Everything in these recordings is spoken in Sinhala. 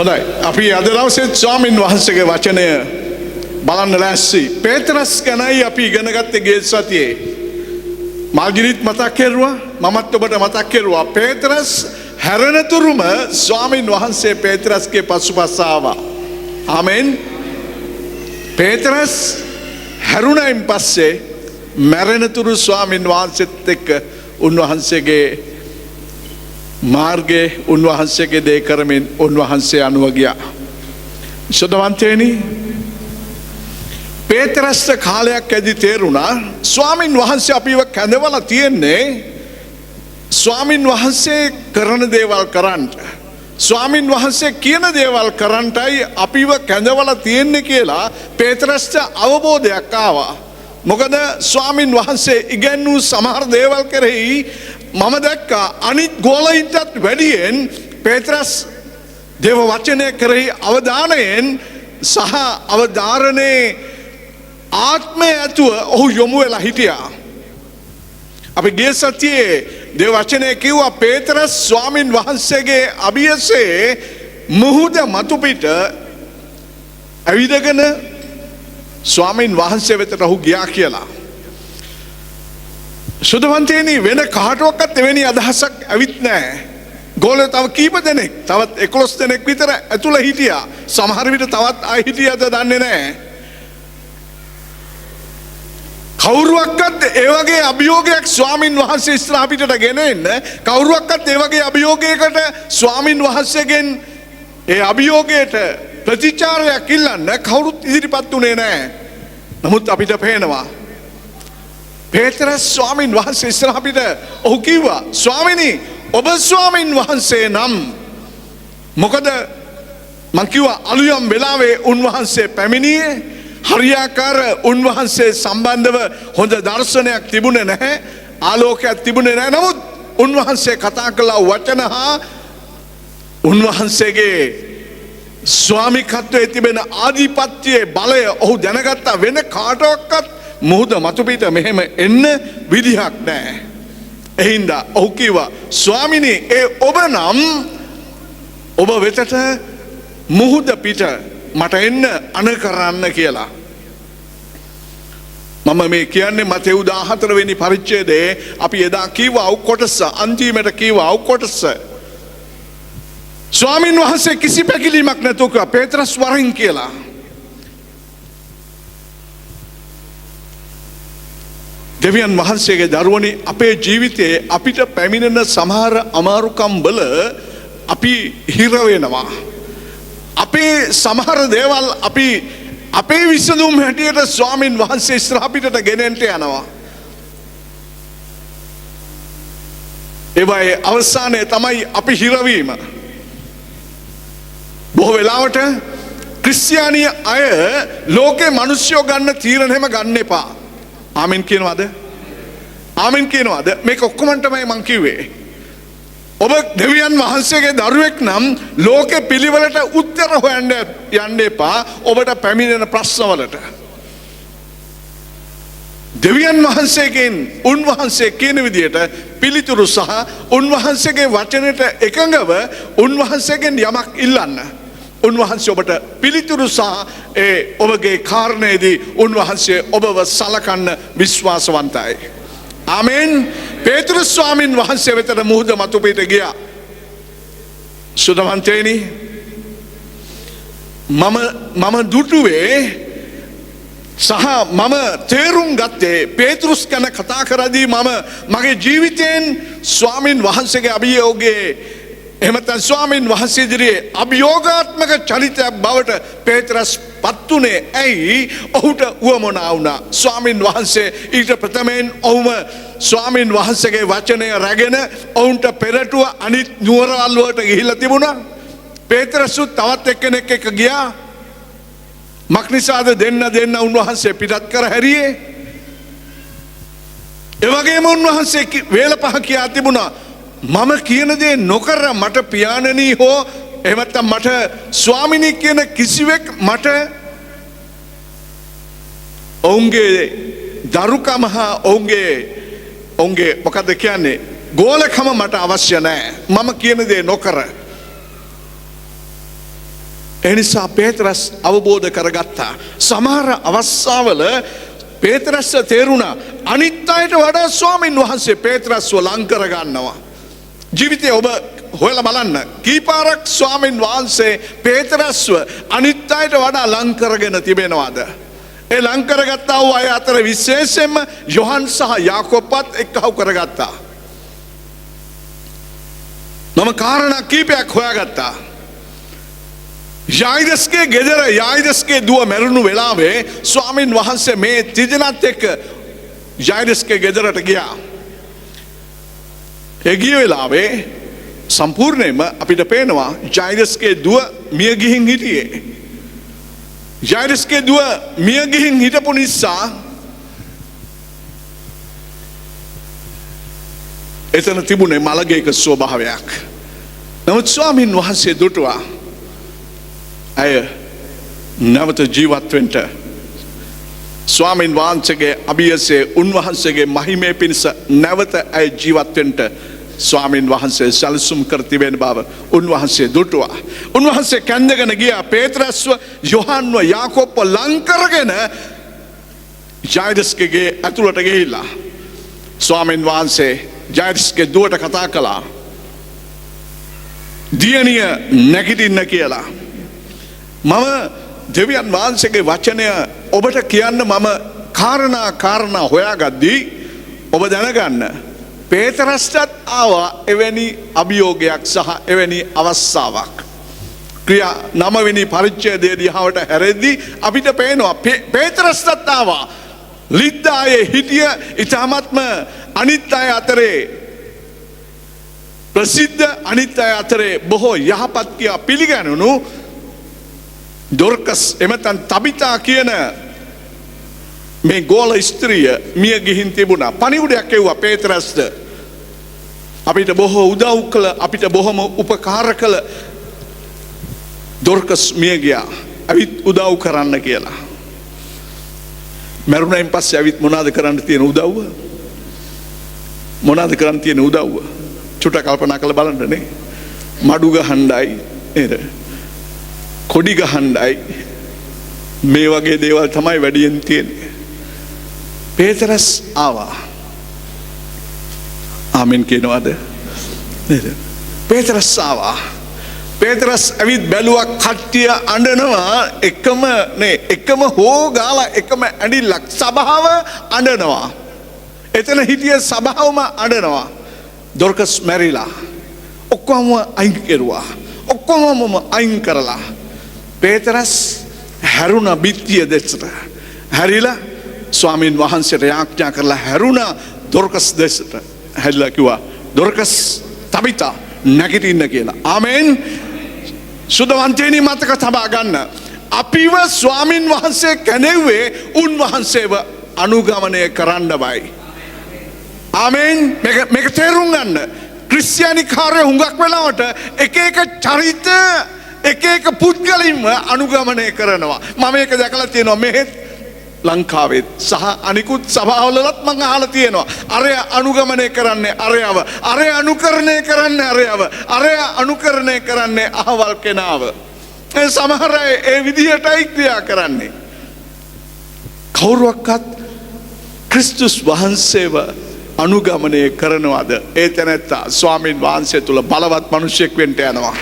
හොඳයි. අපි අද දවසේ ස්වාමින් වහන්සේගේ වචනය බලන්න ලෑස්ති. පේතරස් ගැනයි අපි ඉගෙන ගත්තේ ගිය සතියේ. මාර්ගරිට් මතක් කෙරුවා, මමත් ඔබට මතක් කෙරුවා. පේතරස් හැරෙනතුරුම ස්වාමින් වහන්සේ පේතරස්ගේ පසුපස ආවා. ආමෙන්. පේතරස් හැරුණයින් පස්සේ මැරෙනතුරු ස්වාමින් වහන්සේත් එක්ක උන්වහන්සේගේ මාර්ගයේ උන්වහන්සේගේ දේ කරමින් උන්වහන්සේ අනුව ගියා. ශ්‍රද්ධාවන්තයනි, පේතරස්ට කාලයක් ඇදි තේරුණා ස්වාමින් වහන්සේ අපිව කැඳවලා තියෙන්නේ ස්වාමින් වහන්සේ කරන දේවල් කරන්නට, ස්වාමින් වහන්සේ කියන දේවල් කරන්නටයි අපිව කැඳවලා තියෙන්නේ කියලා පේතරස්ට අවබෝධයක් ආවා. මොකද ස්වාමින් වහන්සේ ඉගැන්වූ සමහර දේවල් කෙරෙහි මම දැක්කා අනිත් ගෝලයින්ටත් වැඩියෙන් පේතරස් දේව වචනය කෙරෙහි අවධානයෙන් සහ අවධාරණයේ ආත්මය ඇතුව ඔහු යොමු වෙලා හිටියා. අපි ගිය සතියේ දේව වචනය කිව්වා පේතරස් ස්වාමින් වහන්සේගේ අභියසේ මුහුද මතුපිට ඇවිදගෙන ස්වාමින් වහන්සේ වෙතට ඔහු ගියා කියලා. ශ්‍රද්ධාවන්තයනි, වෙන කාටවත් එවැනි අදහසක් ඇවිත් නැහැ. ගෝලයෝ තව කීප දෙනෙක්, තවත් 11 දෙනෙක් විතර ඇතුළ හිටියා. සමහර විට තවත් අය හිටියද දන්නේ නැහැ. කවුරුවක්වත් ඒ වගේ අභියෝගයක් ස්වාමින් වහන්සේ ඉස්සරහ පිටට ගෙන එන්න, කවුරුවක්වත් ඒ වගේ අභියෝගයකට ස්වාමින් වහන්සේගෙන් ඒ අභියෝගයට ප්‍රතිචාරයක් ඉල්ලන්න කවුරුත් ඉදිරිපත් උනේ නැහැ. නමුත් අපිට පේනවා පේතරස් ස්වාමින් වහන්සේ ඉස්සරහ පිට ඔහු කිව්වා, ස්වාමිනී ඔබ ස්වාමින් වහන්සේ නම්. මොකද මං කිව්වා අලුයම් වෙලාවේ උන්වහන්සේ පැමිණියේ හරියාකාර උන්වහන්සේ සම්බන්ධව හොඳ දර්ශනයක් තිබුණේ නැහැ, ආලෝකයක් තිබුණේ නැහැ. නමුත් උන්වහන්සේ කතා කළ වචන හා උන්වහන්සේගේ ස්වාමිකත්වයේ තිබෙන ආධිපත්‍යයේ බලය ඔහු දැනගත්තා. වෙන කාටවත් මුහුද මතුපිට මෙහෙම එන්න විදිහක් නැහැ. එහින්දා ඔහු කිව්වා, ස්වාමිනී ඒ ඔබ නම් ඔබ වෙතට මුහුද පිට මට එන්න අණ කරන්න කියලා. මම මේ කියන්නේ මතෙව් 14 වෙනි පරිච්ඡේදයේ අපි එදා කිව්වා අවු කොටස, අන්තිමට කිව්වා අවු කොටස. ස්වාමින් වහන්සේ කිසි පැකිලීමක් නැතුව කිව්වා පේතරස් වරින් කියලා. දෙවියන් වහන්සේගේ දරුවනි, අපේ ජීවිතයේ අපිට පැමිණෙන සමහර අමාරුකම් වල අපි හිර වෙනවා. අපේ සමහර දේවල් අපි අපේ විසඳුම් හැටියට ස්වාමින් වහන්සේ ඉස්සරහ පිටට ගෙනෙන්න යනවා. ඒවයේ අවසානය තමයි අපි හිරවීම. බොහෝ වෙලාවට ක්‍රිස්තියානි අය ලෝකේ මිනිස්සුયો ගන්න තීරණෙම ගන්න එපා. ආමෙන් කියනවාද? ආමෙන් කියනවාද? මේක ඔක්කොම තමයි මං කිව්වේ. ඔබ දෙවියන් වහන්සේගේ දරුවෙක් නම් ලෝකේ පිළිවෙලට උත්තර හොයන්න යන්න එපා ඔබට පැමිණෙන ප්‍රශ්නවලට. දෙවියන් වහන්සේගෙන් උන්වහන්සේ කියන විදියට පිළිතුරු සහ උන්වහන්සේගේ වචනයට එකඟව උන්වහන්සේගෙන් යමක් ඉල්ලන්න. උන්වහන්සේ ඔබට පිළිතුරු සහ ඒ ඔබගේ කාරණේදී උන්වහන්සේ ඔබව සලකන්න විශ්වාසවන්තයි. ආමෙන්. පේතරස් ස්වාමින් වහන්සේ වෙතට මුහුද මතුපිට ගියා. ශ්‍රද්ධාවන්තයනි, මම දුටුවේ සහ මම තේරුම් ගත්තේ පේතරස් ගැන කතා කරද්දී මම මගේ ජීවිතයෙන් ස්වාමින් වහන්සේගේ අභියෝගයේ එහෙමත් ස්වාමින් වහන්සේ ඉදිරියේ අභියෝගාත්මක චරිතයක් බවට පේතරස් පත් වුණේ ඇයි? ඔහුට උවමනා වුණා. ස්වාමින් වහන්සේ ඊට ප්‍රථමයෙන් ඔහුම ස්වාමින් වහන්සේගේ වචනය රැගෙන ඔවුන්ට පෙරටුව අනිත් නුවරවල් වලට ගිහිල්ලා තිබුණා. පේතරස්ුත් තවත් එක්කෙනෙක් එක්ක ගියා. මක්නිසාද දෙන්න උන්වහන්සේ පිටත් කර හැරියේ. ඒ වගේම උන්වහන්සේ වේල පහ කියා තිබුණා, මම කියන දේ නොකර මට පියාණනී හෝ එහෙම නැත්නම් මට ස්වාමිනී කියන කිසිවෙක් මට ඔවුන්ගේ දරුකම හා ඔවුන්ගේ මොකද කියන්නේ ගෝලකම මට අවශ්‍ය නැහැ. මම කියන දේ නොකර ඒ නිසා පේතරස් අවබෝධ කරගත්තා. සමහර අවස්ථාවල පේතරස්ට තේරුණා අනිත් අයට වඩා ස්වාමින් වහන්සේ පේතරස්ව ලං කරගන්නවා. ජීවිතේ ඔබ හොයලා බලන්න කීපාරක් ස්වාමින් වහන්සේ පේතරස්ව අනිත් අයට වඩා ලං කරගෙන තිබෙනවද? ඒ ලං කරගත්තා වූ අය අතර විශේෂයෙන්ම යොහන් සහ යාකෝබ්වත් එක්කව කරගත්තා. මම කාරණා කීපයක් හොයාගත්තා. යායිරස්ගේ ගෙදර යායිරස්ගේ දුව මැරුණු වෙලාවේ ස්වාමින් වහන්සේ මේ තිදෙනත් එක්ක යායිරස්ගේ ගෙදරට ගියා. ඒ ගිය වෙලාවේ සම්පූර්ණයෙන්ම අපිට පේනවා යායිරස්ගේ දුව මිය ගිහින් හිටියේ. යායිරස්ගේ දුව මිය ගිහින් හිටපු නිසා එතන තිබුණේ මළගේක ස්වභාවයක්. නමුත් ස්වාමින් වහන්සේ දුටුවා ඇය නැවත ජීවත් වෙන්න. ස්වාමින් වහන්සේගේ අභියසේ උන්වහන්සේගේ මහිමේ පිණිස නැවත ඇය ජීවත් වෙන්න ස්වාමින් වහන්සේ සැලසුම් කර තිබෙන බව උන්වහන්සේ දුටුවා. උන්වහන්සේ කැඳගෙන ගියා පේතරස්ව යොහන්ව යාකෝබ්ව ලං කරගෙන යායිරස්ගේ ඇතුළට ගිහිල්ලා ස්වාමින් වහන්සේ යායිරස්ගේ දුවට කතා කළා. දියණිය නැගිටින්න කියලා. මම දෙවියන් වහන්සේගේ වචනය ඔබට කියන්න මම කාරණා හොයාගද්දී ඔබ දැනගන්න පේතරස්ටත් ආවා එවැනි අභියෝගයක් සහ එවැනි අවස්ථාවක්. ක්‍රියා 9 වෙනි පරිච්ඡේදයේ දිහාවට හැරෙද්දී අපිට පේනවා පේතරස්ටත් ආවා ලිද්දායේ හිටිය ඊටාත්ම අනිත් අය අතරේ ප්‍රසිද්ධ අනිත් අය අතරේ බොහෝ යහපත් කියා පිළිගැනුණු දොර්කස් එමෙතන් තබිතා කියන මේ ගෝල ස්ත්‍රිය මිය ගිහින් තිබුණා. පණිවුඩයක් එව්වා පේතරස්ට. අපිට බොහෝ උදව් කළ අපිට බොහොම උපකාර කළ දොර්කස් මිය ගියා. ඇවිත් උදව් කරන්න කියලා. මරුණයින් පස්සේ ඇවිත් මොනවද කරන්න තියෙන උදව්ව? මොනවද කරන්න තියෙන උදව්ව? චුට්ටක් කල්පනා කරලා බලන්න නේ. මඩු ගහන්නයි නේද? කොඩි ගහන්නයි මේ වගේ දේවල් තමයි වැඩියෙන් තියෙන්නේ. පේතරස් ආවා. ආමෙන් කියනවාද? නේද? පේතරස් ආවා. පේතරස් ඇවිත් බැලුවා කට්ටිය අඬනවා එකම හෝ ගාලා එකම ඇඬිල්ලක් සභාව අඬනවා. එතන හිටිය සභාවම අඬනවා. දොර්කස් මැරිලා. ඔක්කොම අයින් කෙරුවා. ඔක්කොමම අයින් කරලා පේතරස් හැරුණා බිත්තිය දෙසට. හැරිලා ස්වාමින් වහන්සේට යාඥා කරලා හැරුණා දොර්කස් දෙසට. හැරිලා කිව්වා දොර්කස් තබිතා නැගිටින්න කියලා. ආමෙන්. සුදවන්තේනි මතක තබා ගන්න. අපිව ස්වාමින් වහන්සේ කැනෙව්වේ උන්වහන්සේව අනුගමනය කරන්නමයි. ආමෙන්. මේක තේරුම් ගන්න. ක්‍රිස්තියානි කාර්ය හුඟක් වෙලාවට එක චරිත එක පුද්ගලින්ම අනුගමනය කරනවා. මම ඒක දැකලා තියෙනවා මෙහෙත් ලංකාවෙත් සහ අනිකුත් සභාවලත් මම අහලා තියෙනවා. අරය අනුගමනය කරන්නේ අරයව, අරය අනුකරණය කරන්නේ අරයව, අරය අනුකරණය කරන්නේ අහවල් කෙනාව. ඒ සමහර අය ඒ විදිහටයි ක්‍රියා කරන්නේ. කවුරුවක්වත් ක්‍රිස්තුස් වහන්සේව අනුගමනය කරනවද? ඒ තැනැත්තා ස්වාමින් වහන්සේ තුල බලවත් මිනිසෙක් වෙන්න යනවා.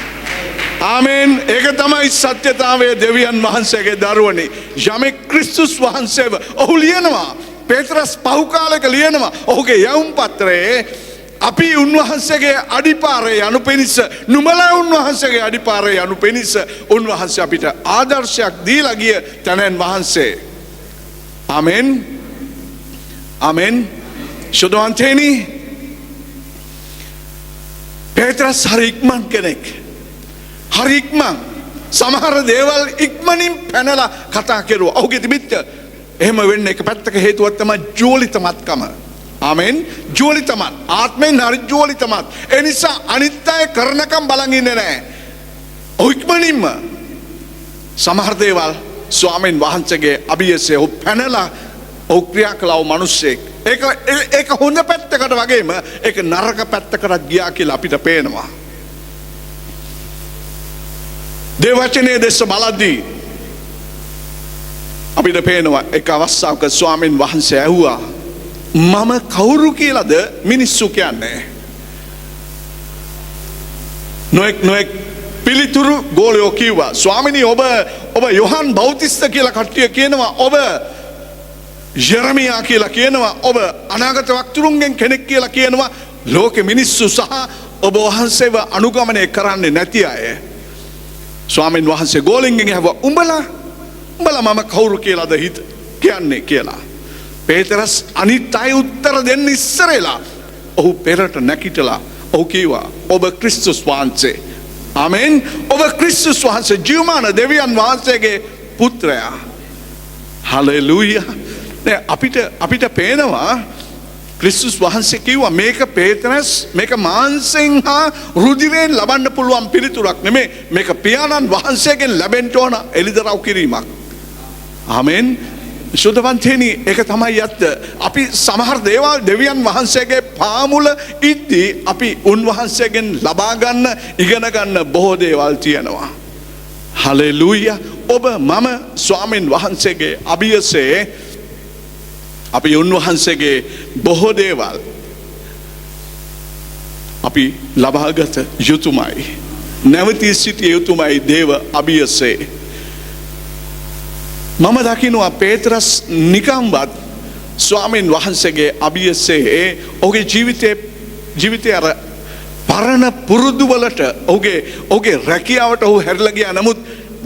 ආමෙන්. ඒක තමයි සත්‍යතාවයේ දෙවියන් වහන්සේගේ දරුවනේ. යමෙක් ක්‍රිස්තුස් වහන්සේව ඔහු ලියනවා. පේතරස් පහු කාලයක ලියනවා. ඔහුගේ යවුම් පත්‍රයේ අපි උන්වහන්සේගේ අඩිපාරේ යනු පිණිස නුඹලා උන්වහන්සේගේ අඩිපාරේ යනු පිණිස උන්වහන්සේ අපිට ආදර්ශයක් දීලා ගිය තනන් වහන්සේ. ආමෙන්. ආමෙන්. සුදවන්තේනි පේතරස් හරි ඉක්මන් කෙනෙක්. හරි ඉක්මන් සමහර දේවල් ඉක්මනින් පැනලා කතා කෙරුවා. ඔහුගේ තිබිච්ච එහෙම වෙන්නේ එක පැත්තක හේතුවක් තමයි ජෝලිතමත්කම. ආමෙන්. ජෝලිතමත් ආත්මෙන් හරි ජෝලිතමත්. ඒ නිසා අනිත් අය කරනකම් බලන් ඉන්නේ නැහැ. ඔහු ඉක්මනින්ම සමහර දේවල් ස්වාමීන් වහන්සේගේ අභියසේ ඔහු පැනලා ඔහු ක්‍රියා කළා මිනිස්සෙක්. ඒක හොඳ පැත්තකට වගේම ඒක නරක පැත්තකට ගියා කියලා අපිට පේනවා. දේවචනයේ දෙස බලද්දී අපිට පේනවා එක අවස්ථාවක ස්වාමීන් වහන්සේ ඇහුවා මම කවුරු කියලාද මිනිස්සු කියන්නේ? නොඑක් පිළිතුරු ගෝලයෝ කිව්වා ස්වාමිනී ඔබ යොහන් බෞතිස්ත කියලා කට්ටිය කියනවා, ඔබ යෙරමියා කියලා කියනවා, ඔබ අනාගත වක්තුරුන්ගෙන් කෙනෙක් කියලා කියනවා. ලෝකෙ මිනිස්සු සහ ඔබ වහන්සේව අනුගමනය කරන්නේ නැති අය ස්වාමීන් වහන්සේ ගෝලෙන්ගෙන් ඇහුවා උඹලා මම කවුරු කියලාද කියන්නේ කියලා. පේතරස් අනිත් අය උත්තර දෙන්න ඉස්සරලා ඔහු පෙරට නැකිටලා ඔහු කිව්වා ඔබ ක්‍රිස්තුස් වහන්සේ. ආමෙන්. ඔබ ක්‍රිස්තුස් වහන්සේ ජීවමාන දෙවියන් වහන්සේගේ පුත්‍රයා. හලෙලූයා. අපිට පේනවා ක්‍රිස්තුස් වහන්සේ කිව්වා මේක පේතරස් මේක මාංශයෙන් හා රුධිරයෙන් ලබන්න පුළුවන් පිළිතුරක් නෙමෙයි, මේක පියාණන් වහන්සේගෙන් ලැබෙන්න ඕන එළිදරව් කිරීමක්. ආමෙන්. ශුද්ධවන්තයනි, ඒක තමයි ඇත්ත. අපි සමහර දේවල් දෙවියන් වහන්සේගේ පාමුල ඉද්දී අපි උන්වහන්සේගෙන් ලබා ගන්න ඉගෙන ගන්න බොහෝ දේවල් තියෙනවා. හලෙලූයා. ඔබ මම ස්වාමීන් වහන්සේගේ අභියසේ අපි උන්වහන්සේගේ බොහෝ දේවල් අපි ලබාගත යුතුමයි. නැවතී සිටිය යුතුමයි දේව අභියසේ. මම දකිනවා පේතරස් නිකම්වත් ස්වාමීන් වහන්සේගේ අභියසේ ඔහුගේ ජීවිතය අර පරණ පුරුදු වලට ඔහුගේ රැකියාවට ඔහු හැරිලා ගියා. නමුත්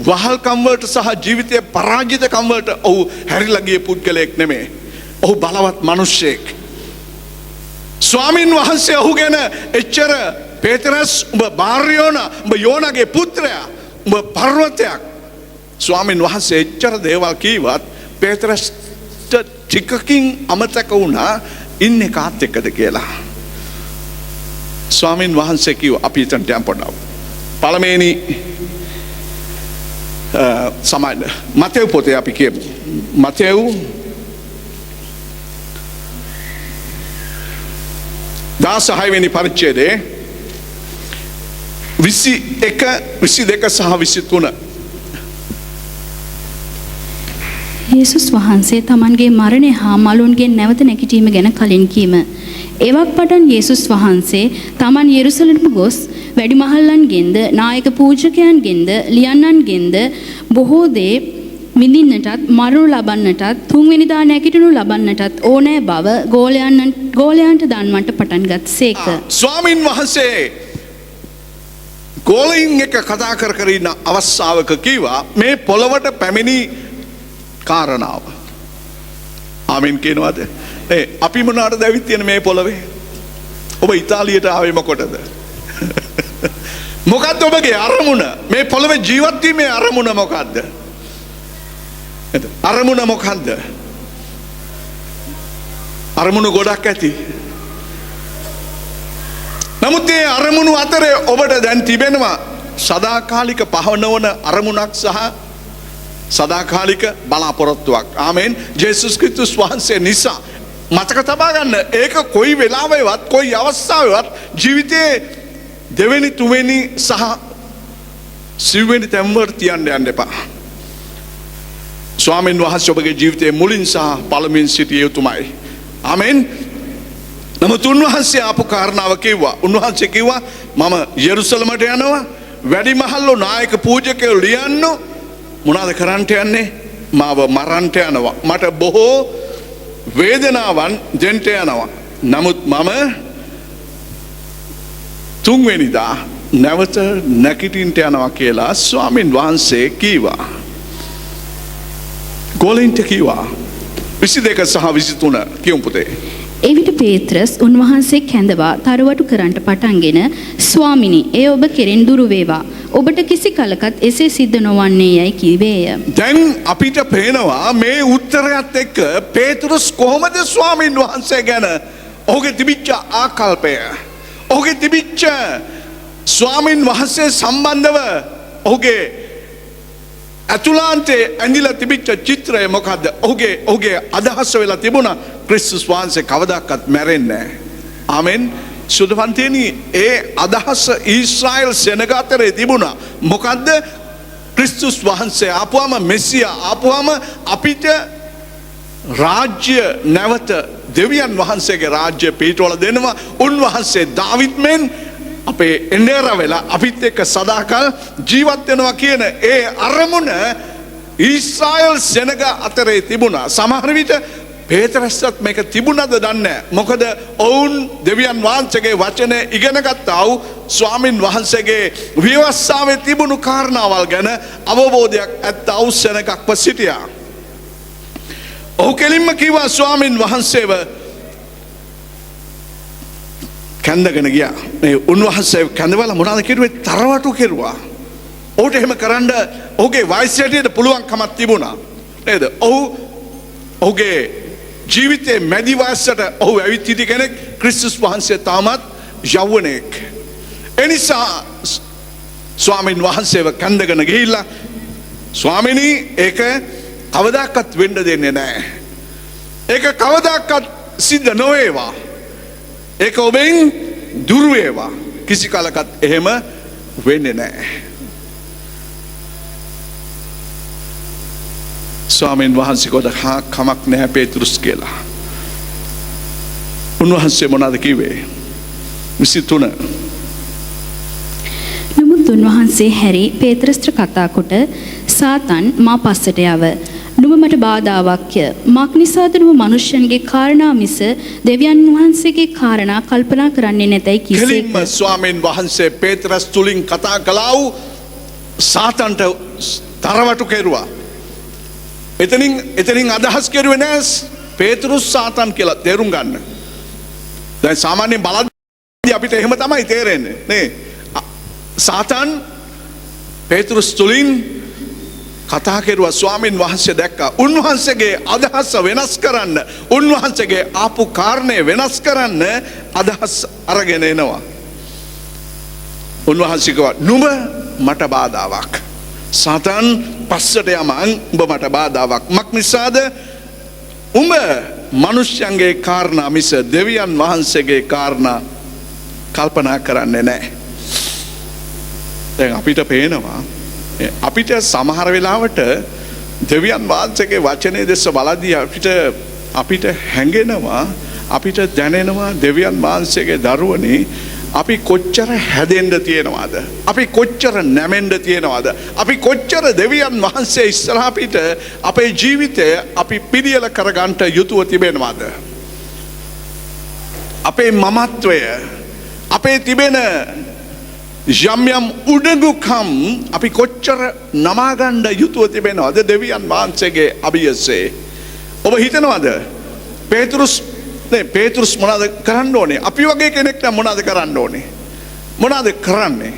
වහල්කම් වලට සහ ජීවිතයේ පරාජිතකම් වලට ඔහු හැරිලා ගිය පුද්ගලයෙක් නෙමෙයි. ඔහු බලවත් මිනිසෙක්. ස්වාමීන් වහන්සේ ඔහු ගැන එච්චර පේතරස් උඹ උඹ යෝනාගේ පුත්‍රයා, උඹ පර්වතයක්. ස්වාමීන් වහන්සේ එච්චර දේවල් කීවත් පේතරස්ට ටිකකින් අමතක වුණා ඉන්නේ කාත් එක්කද කියලා. ස්වාමීන් වහන්සේ කිව්වා අපි එතනට යන්න පොඩ්ඩක්. පළවෙනි සමාන මතෙව් පොතේ අපි කියමු. මතෙව් 16 වෙනි පරිච්ඡේදයේ 21, 22 සහ 23. යේසුස් වහන්සේ තමන්ගේ මරණය හා මලුන්ගේ නැවත නැගිටීම ගැන කලින් කීම. එවක් පටන් යේසුස් වහන්සේ තමන් යෙරුසලමට ගොස් වැඩිමහල්ලන්ගෙන්ද නායක පූජකයන්ගෙන්ද ලියන්නන්ගෙන්ද බොහෝ දේ විඳින්නටත් මරණු ලබන්නටත් තුන්වෙනිදා නැගිටිනු ලබන්නටත් ඕනෑ බව ගෝලයන්ට දන්වන්නට පටන් ගත් සේක. ස්වාමීන් වහන්සේ ගෝලයින් එක කතා කර ඉන්න අවස්ථාවක කිව්වා මේ පොළවට පැමිණි කාරණාව. ආමෙන් කියනවාද? අපි මොනවාටද ඇවිත් තියෙන මේ පොළවේ? ඔබ ඉතාලියට ආවේ මොකටද? මොකක්ද ඔබගේ අරමුණ? මේ පොළවේ ජීවත් වීමේ අරමුණ මොකක්ද? අරමුණ මොකක්ද? අරමුණු ගොඩක් ඇති. නමුත් ඒ අරමුණු අතරේ ඔබට දැන් තිබෙනවා සදාකාලික පහනවන අරමුණක් සහ සදාකාලික බලාපොරොත්තුවක්. ආමෙන්. ජේසුස් ක්‍රිස්තුස් වහන්සේ නිසා මතක තබා ගන්න ඒක කොයි වෙලාවෙවත් කොයි අවස්ථාවෙවත් ජීවිතයේ දෙවෙනි තුන්වෙනි සහ සිව්වෙනි තැන්වල තියන්න යන්න එපා. ස්වාමීන් වහන්සේ ඔබගේ ජීවිතයේ මුලින් සහ පළමුවෙන් සිටිය යුතුමයි. ආමෙන්. නමුත් උන්වහන්සේ ආපු කාරණාව කිව්වා. උන්වහන්සේ කිව්වා මම යෙරුසලමට යනවා, වැඩිමහල්ලෝ නායක පූජකයෝ ලියන්නෝ මොනවද කරන්නට යන්නේ? මාව මරන්නට යනවා. මට බොහෝ වේදනාවන් දෙන්න යනවා. නමුත් මම තුන්වෙනිදා නැවත නැගිටින්න යනවා කියලා ස්වාමීන් වහන්සේ කීවා. ගෝලින්ට කිව්වා. 22 සහ 23 කියමු පුතේ. එවිට පේත්‍රස් උන්වහන්සේ කැඳවා තරවටු කරන්නට පටන්ගෙන ස්වාමිනී එය ඔබ කෙරෙන් දුරු වේවා. ඔබට කිසි කලකත් එසේ සිද්ධ නොවන්නේ යයි කිවේය. දැන් අපිට පේනවා මේ උත්තරයත් එක්ක පේතෘස් කොහොමද ස්වාමීන් වහන්සේ ගැන ඔහුගේ තිබිච්ච ආකල්පය, ඔහුගේ තිබිච්ච ස්වාමීන් වහන්සේ සම්බන්ධව ඔහුගේ ඇතුළාන්තේ ඇඳිලා තිබිච්ච චිත්‍රය මොකද්ද? ඔහුගේ අදහස වෙලා තිබුණා ක්‍රිස්තුස් වහන්සේ කවදාකවත් මැරෙන්නේ නැහැ. ආමෙන්. සුදවන්තයනි, ඒ අදහස ඊශ්‍රායල් සෙනග අතරේ තිබුණා. මොකද්ද? ක්‍රිස්තුස් වහන්සේ ආපුවම මෙසියා ආපුවම අපිට රාජ්‍ය නැවත දෙවියන් වහන්සේගේ රාජ්‍ය පිහිටවල දෙනවා. උන්වහන්සේ දාවිත්මෙන් අපේ එන්ඩේර වෙලා අපිත් එක්ක සදාකල් ජීවත් වෙනවා කියන ඒ අරමුණ ඊශ්‍රායල් සෙනග අතරේ තිබුණා. සමහර විට පේතරස්වත් මේක තිබුණද දන්නේ නැහැ. මොකද ඔවුන් දෙවියන් වහන්සේගේ වචනේ ඉගෙන ගත්තා වූ ස්වාමින් වහන්සේගේ විවස්සාවේ තිබුණු කාරණාවල් ගැන අවබෝධයක් ඇත්තා වූ සෙනගක්ව සිටියා. ඔහු කෙලින්ම කිව්වා ස්වාමින් වහන්සේව කැඳගෙන ගියා. මේ උන්වහන්සේ කැඳවලා මොනවද කිව්වේ? තරවටු කෙරුවා. ඔහුට එහෙම කරන්න ඔහුගේ වයස හැටියට පුළුවන්කමක් තිබුණා. නේද? ඔහුගේ ජීවිතයේ මැදි වයසට ඔහු ඇවිත් සිටි කෙනෙක්. ක්‍රිස්තුස් වහන්සේ තාමත් යෞවනයෙක්. එනිසා ස්වාමින් වහන්සේව කැඳගෙන ගිහිල්ලා ස්වාමිනී ඒක කවදාකවත් වෙන්න දෙන්නේ නැහැ. ඒක කවදාකවත් සිද්ධ නොවේවා. ඒක ඔබෙන් දුර වේවා. කිසි කලකත් එහෙම වෙන්නේ නැහැ. ස්වාමීන් වහන්සේ කොට කමක් නැහැ පේතුරුස් කියලා. උන්වහන්සේ මොනවද කිව්වේ? 23. නමුත් උන්වහන්සේ හැරි පේතරස්ට කතා කොට සාතන් මා පස්සට යව. නුඹ මට බාධාවක්ය. මක් නිසාද නුඹ මනුෂ්‍යයන්ගේ කාරණා මිස දෙවියන් වහන්සේගේ කාරණා කල්පනා කරන්නේ නැතයි කිව්සේ. කෙලින්ම ස්වාමීන් වහන්සේ පේතරස් තුලින් කතා කළා වූ සාතන්ට තරවටු කෙරුවා. එතනින් අදහස් කෙරුවේ නෑ පේතරුස් සාතන් කියලා තේරුම් ගන්න. දැන් සාමාන්‍යයෙන් බලද්දී අපිට එහෙම තමයි තේරෙන්නේ නේ. සාතන් පේතරුස් තුලින් කතා කෙරුවා. ස්වාමින් වහන්සේ දැක්කා. උන්වහන්සේගේ අදහස වෙනස් කරන්න, උන්වහන්සේගේ ආපු කාරණේ වෙනස් කරන්න අදහස් අරගෙන එනවා. උන්වහන්සේ කිව්වා නුඹ මට බාධාවක්. සාතන් පස්සට යමන් උඹ මට බාධාවක්. මක් නිසාද? උඹ මනුෂ්‍යයන්ගේ කාරණා මිස දෙවියන් වහන්සේගේ කාරණා කල්පනා කරන්නේ නැහැ. දැන් අපිට පේනවා අපිට සමහර වෙලාවට දෙවියන් වහන්සේගේ වචනේ දෙස බලද්දී අපිට හැඟෙනවා, අපිට දැනෙනවා දෙවියන් වහන්සේගේ දරුවනේ අපි කොච්චර හැදෙන්න තියෙනවද? අපි කොච්චර නැමෙන්න තියෙනවද? අපි කොච්චර දෙවියන් වහන්සේ ඉස්සරහා පිට අපේ ජීවිතය අපි පිළියෙල කරගන්න යුතුව තිබෙනවද? අපේ මමත්වය, අපේ තිබෙන යම් උඩඟුකම් අපි කොච්චර නමාගන්න යුතුව තිබෙනවද දෙවියන් වහන්සේගේ අභියසේ? ඔබ හිතනවද පේතරුස් මොනවද කරන්න ඕනේ? අපි වගේ කෙනෙක් නම් මොනවද කරන්න ඕනේ? මොනවද කරන්නේ?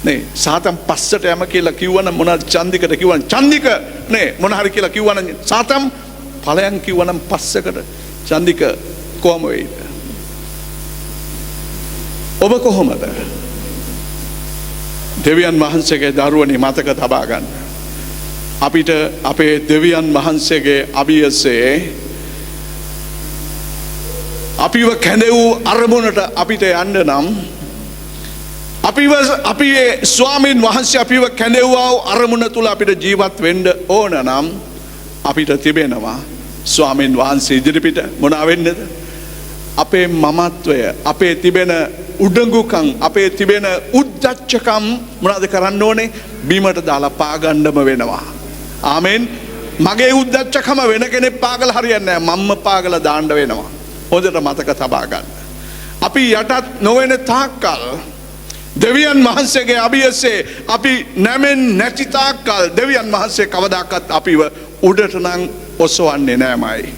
නේ සාතන් පස්සට යම කියලා කිව්වනම් මොනවද? චන්දිකට කිව්වනම් චන්දික නේ මොන හරි කියලා කිව්වනම් සාතන් ඵලයන් කිව්වනම් පස්සකට චන්දික කොහොම වෙයිද? ඔබ කොහොමද? දෙවියන් වහන්සේගේ දරුවනේ මතක තබා ගන්න. අපිට අපේ දෙවියන් වහන්සේගේ අභියසේ අපිව කැඳවූ අරමුණට අපිට යන්න නම් අපි ස්වාමීන් වහන්සේ අපිව කැඳවුවා අරමුණ තුල අපිට ජීවත් වෙන්න ඕන නම් අපිට තිබෙනවා ස්වාමීන් වහන්සේ ඉදිරිපිට මොනවා වෙන්නද? අපේ මමත්වය, අපේ තිබෙන උඩඟුකම්, අපේ තිබෙන උද්දච්චකම් මොනවද කරන්න ඕනේ? බීමට දාලා පාගන්නම වෙනවා. ආමෙන්. මගේ උද්දච්චකම වෙන කෙනෙක් පාගලා හරියන්නේ නැහැ. මම්ම පාගලා දාන්න වෙනවා. හොඳට මතක තබා ගන්න. අපි යටත් නොවන තාක්කල් දෙවියන් වහන්සේගේ අභියසේ අපි නැමෙන් නැති තාක්කල් දෙවියන් වහන්සේ කවදාකවත් අපිව උඩට නම් ඔසවන්නේ නෑමයි.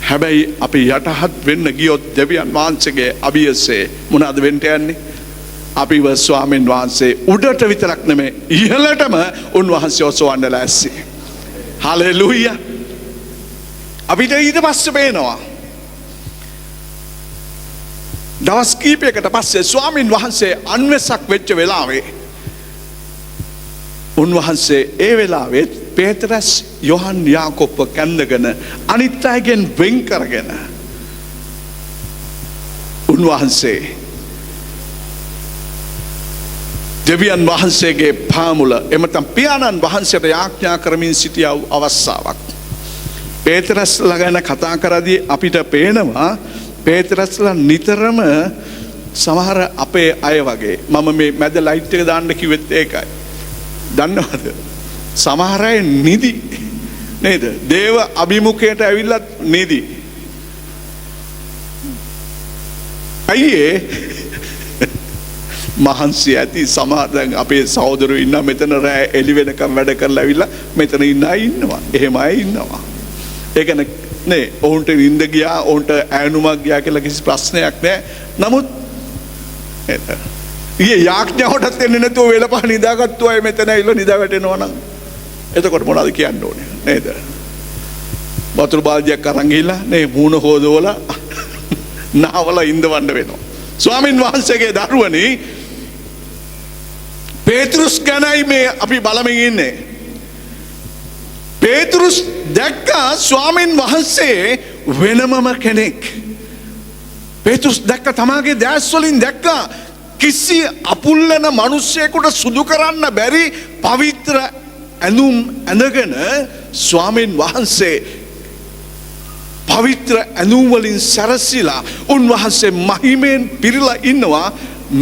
හැබැයි අපි යටහත් වෙන්න ගියොත් දෙවියන් වහන්සේගේ අභියසේ මොනවද වෙන්න යන්නේ? අපිව ස්වාමීන් වහන්සේ උඩට විතරක් නෙමෙයි ඉහළටම උන්වහන්සේ ඔසවන්න ලෑස්ති. හලෙලූයා. අපිට ඊට පස්සේ පේනවා දවස් කීපයකට පස්සේ ස්වාමීන් වහන්සේ අන්වෙසක් වෙච්ච වෙලාවේ උන්වහන්සේ ඒ වෙලාවේ පේතරස් යොහන් යාකොබ්ව කැඳගෙන අනිත් අයගෙන් වෙන් කරගෙන දෙවියන් වහන්සේගේ පාමුල එමෙතන පියාණන් වහන්සේට යාඥා කරමින් සිටිය අවස්ථාවක්. පේතරස්ලා ගැන කතා කරද්දී අපිට පේනවා පේතරස්ලා නිතරම සමහර අපේ අය වගේ මම මේ මැද ලයිට් එක දාන්න කිව්වෙත් ඒකයි. දන්නවද? සමහර අය නිදි නේද? දේව අභිමුඛයට ඇවිල්ලා නිදි. අයියේ මහන්සි ඇති සමහර දැන් අපේ සහෝදරයෝ ඉන්නා මෙතන රෑ එළි වෙනකම් වැඩ කරලා ඇවිල්ලා මෙතන ඉන්න අය ඉන්නවා. එහෙම අය ඉන්නවා. ඒ කියන්නේ නේ ඔවුන්ට නිින්ද ගියා ඔවුන්ට ඈනුමක් ගියා කියලා කිසි ප්‍රශ්නයක් නැහැ. නමුත් ඊයේ යාඥාවටත් එන්නේ නැතුව වෙලපහ නිදාගත්තු අය මෙතන ඇවිල්ලා නිදා වැටෙනවා නම් එතකොට මොනවද කියන්න ඕනේ නේද? වතුර බාල්දියක් අරන් ගිහිල්ලා නේ මූණ හොදවලා නාවලා ඉඳවන්න වෙනවා. ස්වාමින් වහන්සේගේ දරුවනි පේතෘස් ගැනයි මේ අපි බලමින් ඉන්නේ. පේතෘස් දැක්කා ස්වාමින් වහන්සේ වෙනමම කෙනෙක්. පේතෘස් දැක්ක තමාගේ දැස් වලින් දැක්කා කිසි අපුල්ලන මිනිසෙකුට සුදු කරන්න බැරි පවිත්‍ර ඇඳුම් ඇඳගෙන ස්වාමින් වහන්සේ පවිත්‍ර ඇඳුම් වලින් සැරසිලා උන්වහන්සේ මහිමෙන් පිරීලා ඉන්නවා.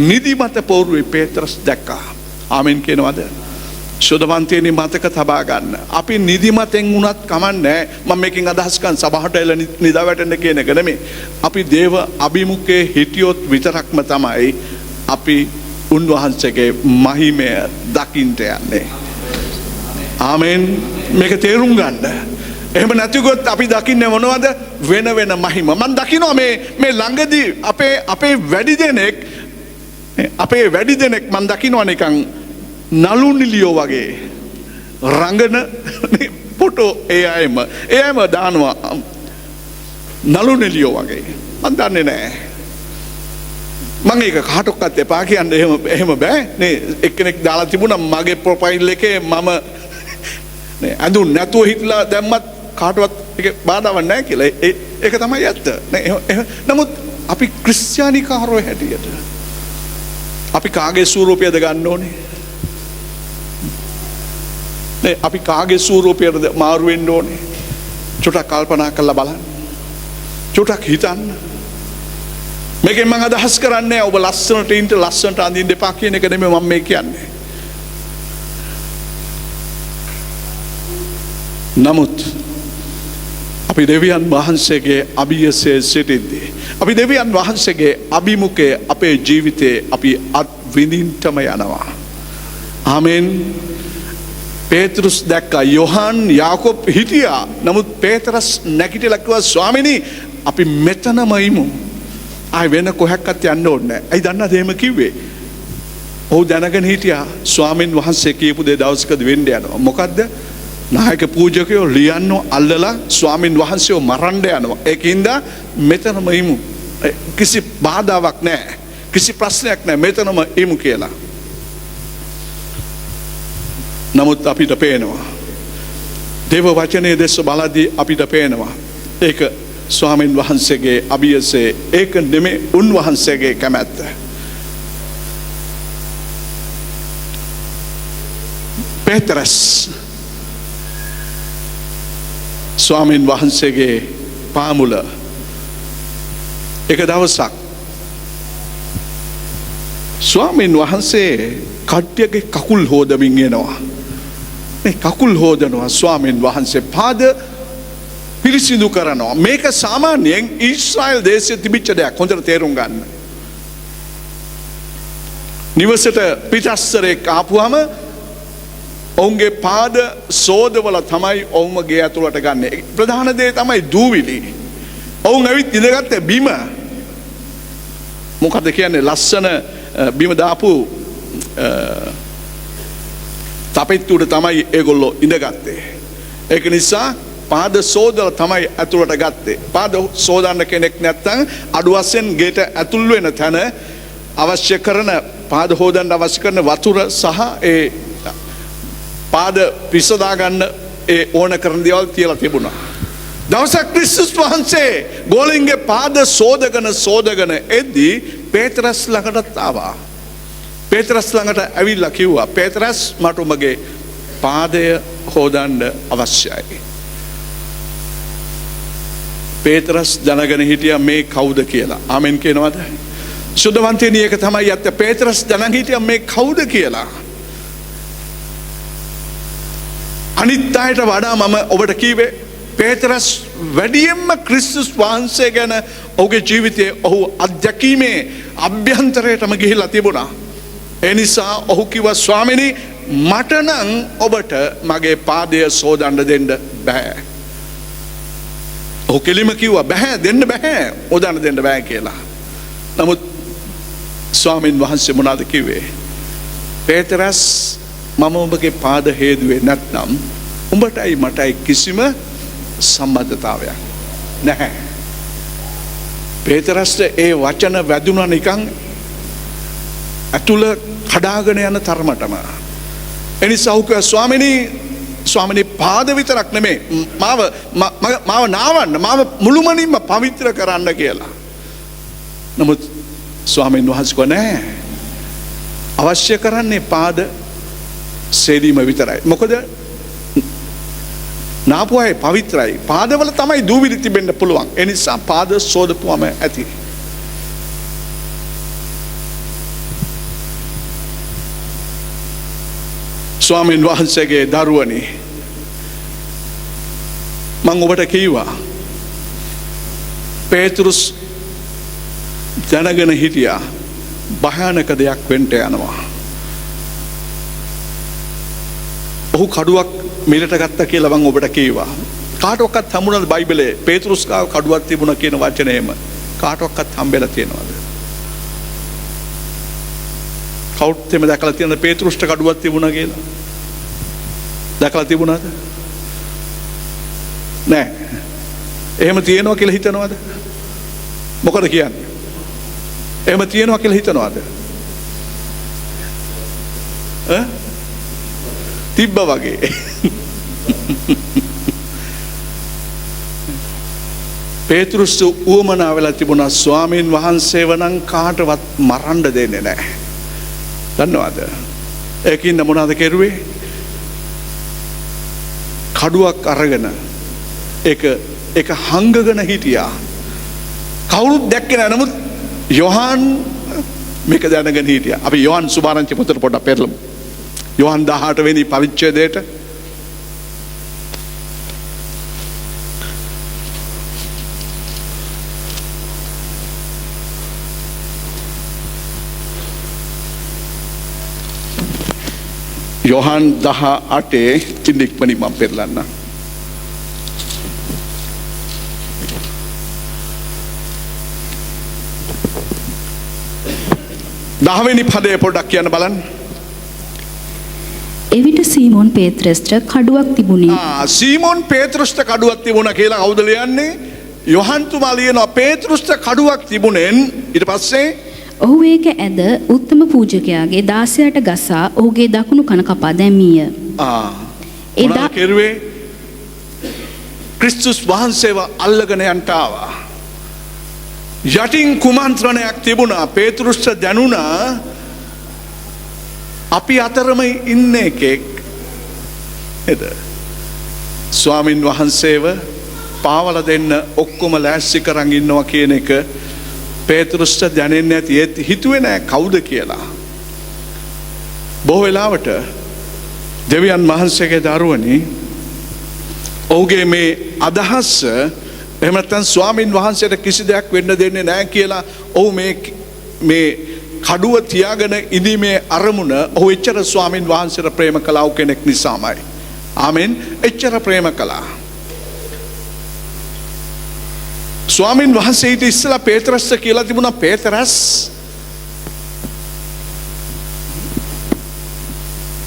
නිදිමත පෝරුවේ පේතරස් දැක්කා. ආමෙන් කියනවද? ශුද්ධවන්තයනි මතක තබා ගන්න. අපි නිදිමතෙන් වුණත් කමන්නේ. මම මේකෙන් අදහස් කරන සභාවට එළ නිදා වැටෙන්න කියන එක නෙමෙයි. අපි දේව අභිමුඛයේ හිටියොත් විතරක්ම තමයි අපි උන්වහන්සේගේ මහිමය දකින්න යන්නේ. ආමෙන්. මේක තේරුම් ගන්න. එහෙම නැතිගොත් අපි දකින්නේ මොනවද? වෙන වෙන මහිම. මම දකිනවා මේ ළඟදී අපේ වැඩි දෙනෙක් මම දකිනවා නිකන් නලු නිලියෝ වගේ රංගන ෆොටෝ ඒ අයම දානවා නලු නිලියෝ වගේ. මම දන්නේ නැහැ. මම ඒක කාටවත් එපා කියන්නේ එහෙම බෑ නේ. එක්කෙනෙක් දාලා තිබුණා මගේ ප්‍රොෆයිල් එකේ මම නේ අඳුන් නැතුව හිටලා දැම්මත් කාටවත් ඒක බාධාවක් නැහැ කියලා. ඒක තමයි ඇත්ත. නමුත් අපි ක්‍රිස්තියානිකාරෝ හැටියට අපි කාගේ ස්වරූපයද ගන්න ඕනේ? නේ අපි කාගේ ස්වරූපයද මාරු වෙන්න ඕනේ? චුට්ටක් කල්පනා කරලා බලන්න. චුට්ටක් හිතන්න. මේකෙන් මම අදහස් කරන්නේ ඔබ ලස්සනට ඉන්න ලස්සනට අඳින්න එපා කියන එක නෙමෙයි මම මේ කියන්නේ. නමුත් අපි දෙවියන් වහන්සේගේ අභියසයේ සිටිද්දී අපි දෙවියන් වහන්සේගේ අභිමුඛයේ අපේ ජීවිතේ අපි අත්විඳින්නම යනවා. ආමෙන්. පේතෘස් දැක්කා. යොහන් යාකොබ් හිටියා. නමුත් පේතරස් නැගිටලා කිව්වා ස්වාමිනී අපි මෙතනම ඉමු. ආයි වෙන කොහක්වත් යන්න ඕනේ නැහැ. ඇයි දන්නවද එහෙම කිව්වේ? ඔහු දැනගෙන හිටියා ස්වාමින් වහන්සේ කියපු දේ දවසකදී වෙන්න යනවා. මොකද්ද? නායක පූජකයෝ ලියන්නෝ අල්ලලා ස්වාමින් වහන්සේව මරන්න යනවා. ඒකින්ද මෙතනම ඉමු. කිසි බාධාවක් නැහැ. කිසි ප්‍රශ්නයක් නැහැ. මෙතනම ඉමු කියලා. නමුත් අපිට පේනවා දේව වචනේ දැස බලද්දී අපිට පේනවා ඒක ස්වාමින් වහන්සේගේ අභියසේ ඒක නෙමෙයි උන්වහන්සේගේ කැමැත්ත. පේතරස් ස්වාමින් වහන්සේගේ පාමුල එක දවසක් ස්වාමින් වහන්සේ කට්ටියගේ කකුල් හොදමින් එනවා. මේ කකුල් හොදනවා ස්වාමින් වහන්සේ පාද පිරිසිදු කරනවා. මේක සාමාන්‍යයෙන් ඊශ්‍රායල් දේශයේ තිබිච්ච දෙයක්. හොඳට තේරුම් ගන්න. නිවසට පිටස්තරෙක් ආපුවම ඔවුන්ගේ පාද සෝදවල තමයි ඔවුන්ම ගේ ඇතුළට ගන්න. ප්‍රධාන දේ තමයි දූවිලි. ඔවුන් ඇවිත් ඉඳගත්තේ බිම. මොකද කියන්නේ ලස්සන බිම දාපු තපෙත්තුවට තමයි ඒගොල්ලෝ ඉඳගත්තේ. ඒක නිසා පාද සෝදල තමයි ඇතුළට ගත්තේ. පාද සෝදන්න කෙනෙක් නැත්නම් අඩු වශයෙන් ගේට ඇතුල් වෙන තැන අවශ්‍ය කරන පාද හොදන්න අවශ්‍ය කරන වතුර සහ ඒ පාද පිසදා ගන්න ඒ ඕන කරන දේවල් තියලා තිබුණා. දවසක් ක්‍රිස්තුස් වහන්සේ ගෝලින්ගේ පාද සෝදගෙන එද්දී පේතරස් ළඟට ආවා. පේතරස් ළඟට ඇවිල්ලා කිව්වා පේතරස් මට උඹගේ පාදය හොදන්න අවශ්‍යයි. පේතරස් දැනගෙන හිටියා මේ කවුද කියලා. ආමෙන් කියනවද? සුද්ධවන්තයනි ඒක තමයි ඇත්ත. පේතරස් දැනගෙන හිටියා මේ කවුද කියලා. අනිත් අයට වඩා මම ඔබට කීවේ පේතරස් වැඩියෙන්ම ක්‍රිස්තුස් වහන්සේ ගැන ඔහුගේ ජීවිතයේ ඔහු අත්දැකීමේ අභ්‍යන්තරයටම ගිහිලා තිබුණා. ඒ නිසා ඔහු කිව්වා ස්වාමිනී මට නම් ඔබට මගේ පාදය සෝදන්න දෙන්න බෑ. ඔහු කෙලිම කිව්වා බෑ දෙන්න බෑ ඕදන්න දෙන්න බෑ කියලා. නමුත් ස්වාමින් වහන්සේ මොනවද කිව්වේ? පේතරස් මම ඔබගේ පාද හේදුවේ නැත්නම් උඹටයි මටයි කිසිම සම්බන්ධතාවයක් නැහැ. පේතරස්ට ඒ වචන වැදුණා නිකන් ඇතුළ කඩාගෙන යන තරමටම. එනිසා ඔහු ස්වාමිනී පාද විතරක් නෙමේ මාව නාවන්න මාව මුළුමනින්ම පවිත්‍ර කරන්න කියලා. නමුත් ස්වාමීන් වහන්සේ කිව්වා නෑ අවශ්‍ය කරන්නේ පාද සේදීම විතරයි. මොකද නාපු අය පවිත්‍රයි. පාදවල තමයි දූවිලි තිබෙන්න පුළුවන්. ඒ නිසා පාද සෝදපුවම ඇති. ස්වාමීන් වහන්සේගේ දරුවනි මම ඔබට කිව්වා පේතෘස් දැනගෙන හිටියා භයානක දෙයක් වෙන්න යනවා. ඔහු කඩුවක් මිලට ගත්තා කියලා මම ඔබට කිව්වා. කාටවත් හම්බුණාද බයිබලයේ පේතෘස් ගාව කඩුවක් තිබුණා කියන වචනේම කාටවත් හම්බෙලා තියෙනවද? කවුරුත් එමෙ දැකලා තියෙනද පේතෘස්ට කඩුවක් තිබුණා කියලා? දැකලා තිබුණාද? නෑ. එහෙම තියෙනවා කියලා හිතනවද? මොකද කියන්නේ? එහෙම තියෙනවා කියලා හිතනවද? තිබ්බා වගේ. පේතෘස් උවමනා වෙලා තිබුණා ස්වාමීන් වහන්සේව නම් කාටවත් මරන්න දෙන්නේ නැහැ. දන්නවද? ඒකින් මොනවද කෙරුවේ? කඩුවක් අරගෙන ඒක හංගගෙන හිටියා. කවුරුත් දැක්කේ නැහැ. නමුත් යොහාන් මේක දැනගෙන හිටියා. අපි යොහාන් සුභාරංචි පොතට පොඩ්ඩක් පෙරලමු. යොහාන් 18 වෙනි පරිච්ඡේදයට යොහාන් 18 ඉක්මනින් මම පෙරලන්න. දහවෙනි පදේ පොඩ්ඩක් කියන්න බලන්න. එවිට සීමෝන් පේත්‍රස්ට කඩුවක් තිබුණේ. සීමෝන් පේත්‍රස්ට කඩුවක් තිබුණා කියලා කවුද ලියන්නේ? යොහන්තුමා ලියනවා පේත්‍රස්ට කඩුවක් තිබුණෙන් ඊට පස්සේ ඔහු ඒක ඇද උත්තම පූජකයාගේ දාසයාට ගසා ඔහුගේ දකුණු කන කපා දැමීය. එදා කෙරුවේ ක්‍රිස්තුස් වහන්සේව අල්ලගෙන යන්ට ආවා. යටින් කුමන්ත්‍රණයක් තිබුණා. පේතෘස්ට දැනුණා අපි අතරම ඉන්න එකෙක් එද ස්වාමින් වහන්සේව පාවල දෙන්න ඔක්කොම ලෑස්ති කරන් ඉන්නවා කියන එක පේතෘස්ට දැනෙන්නේ නැති. ඒත් හිතුවේ නෑ කවුද කියලා. බොහෝ වෙලාවට දෙවියන් වහන්සේගේ දරුවනි ඔහුගේ මේ අදහස එහෙම නැත්නම් ස්වාමින් වහන්සේට කිසි දෙයක් වෙන්න දෙන්නේ නැහැ කියලා ඔහු මේ කඩුව තියාගෙන ඉඳීමේ අරමුණ ඔහු එච්චර ස්වාමින් වහන්සේට ප්‍රේම කළා කෙනෙක් නිසාමයි. ආමෙන්. එච්චර ප්‍රේම කළා. ස්වාමින් වහන්සේ ඊට ඉස්සලා පේතරස්ට කියලා තිබුණා පේතරස්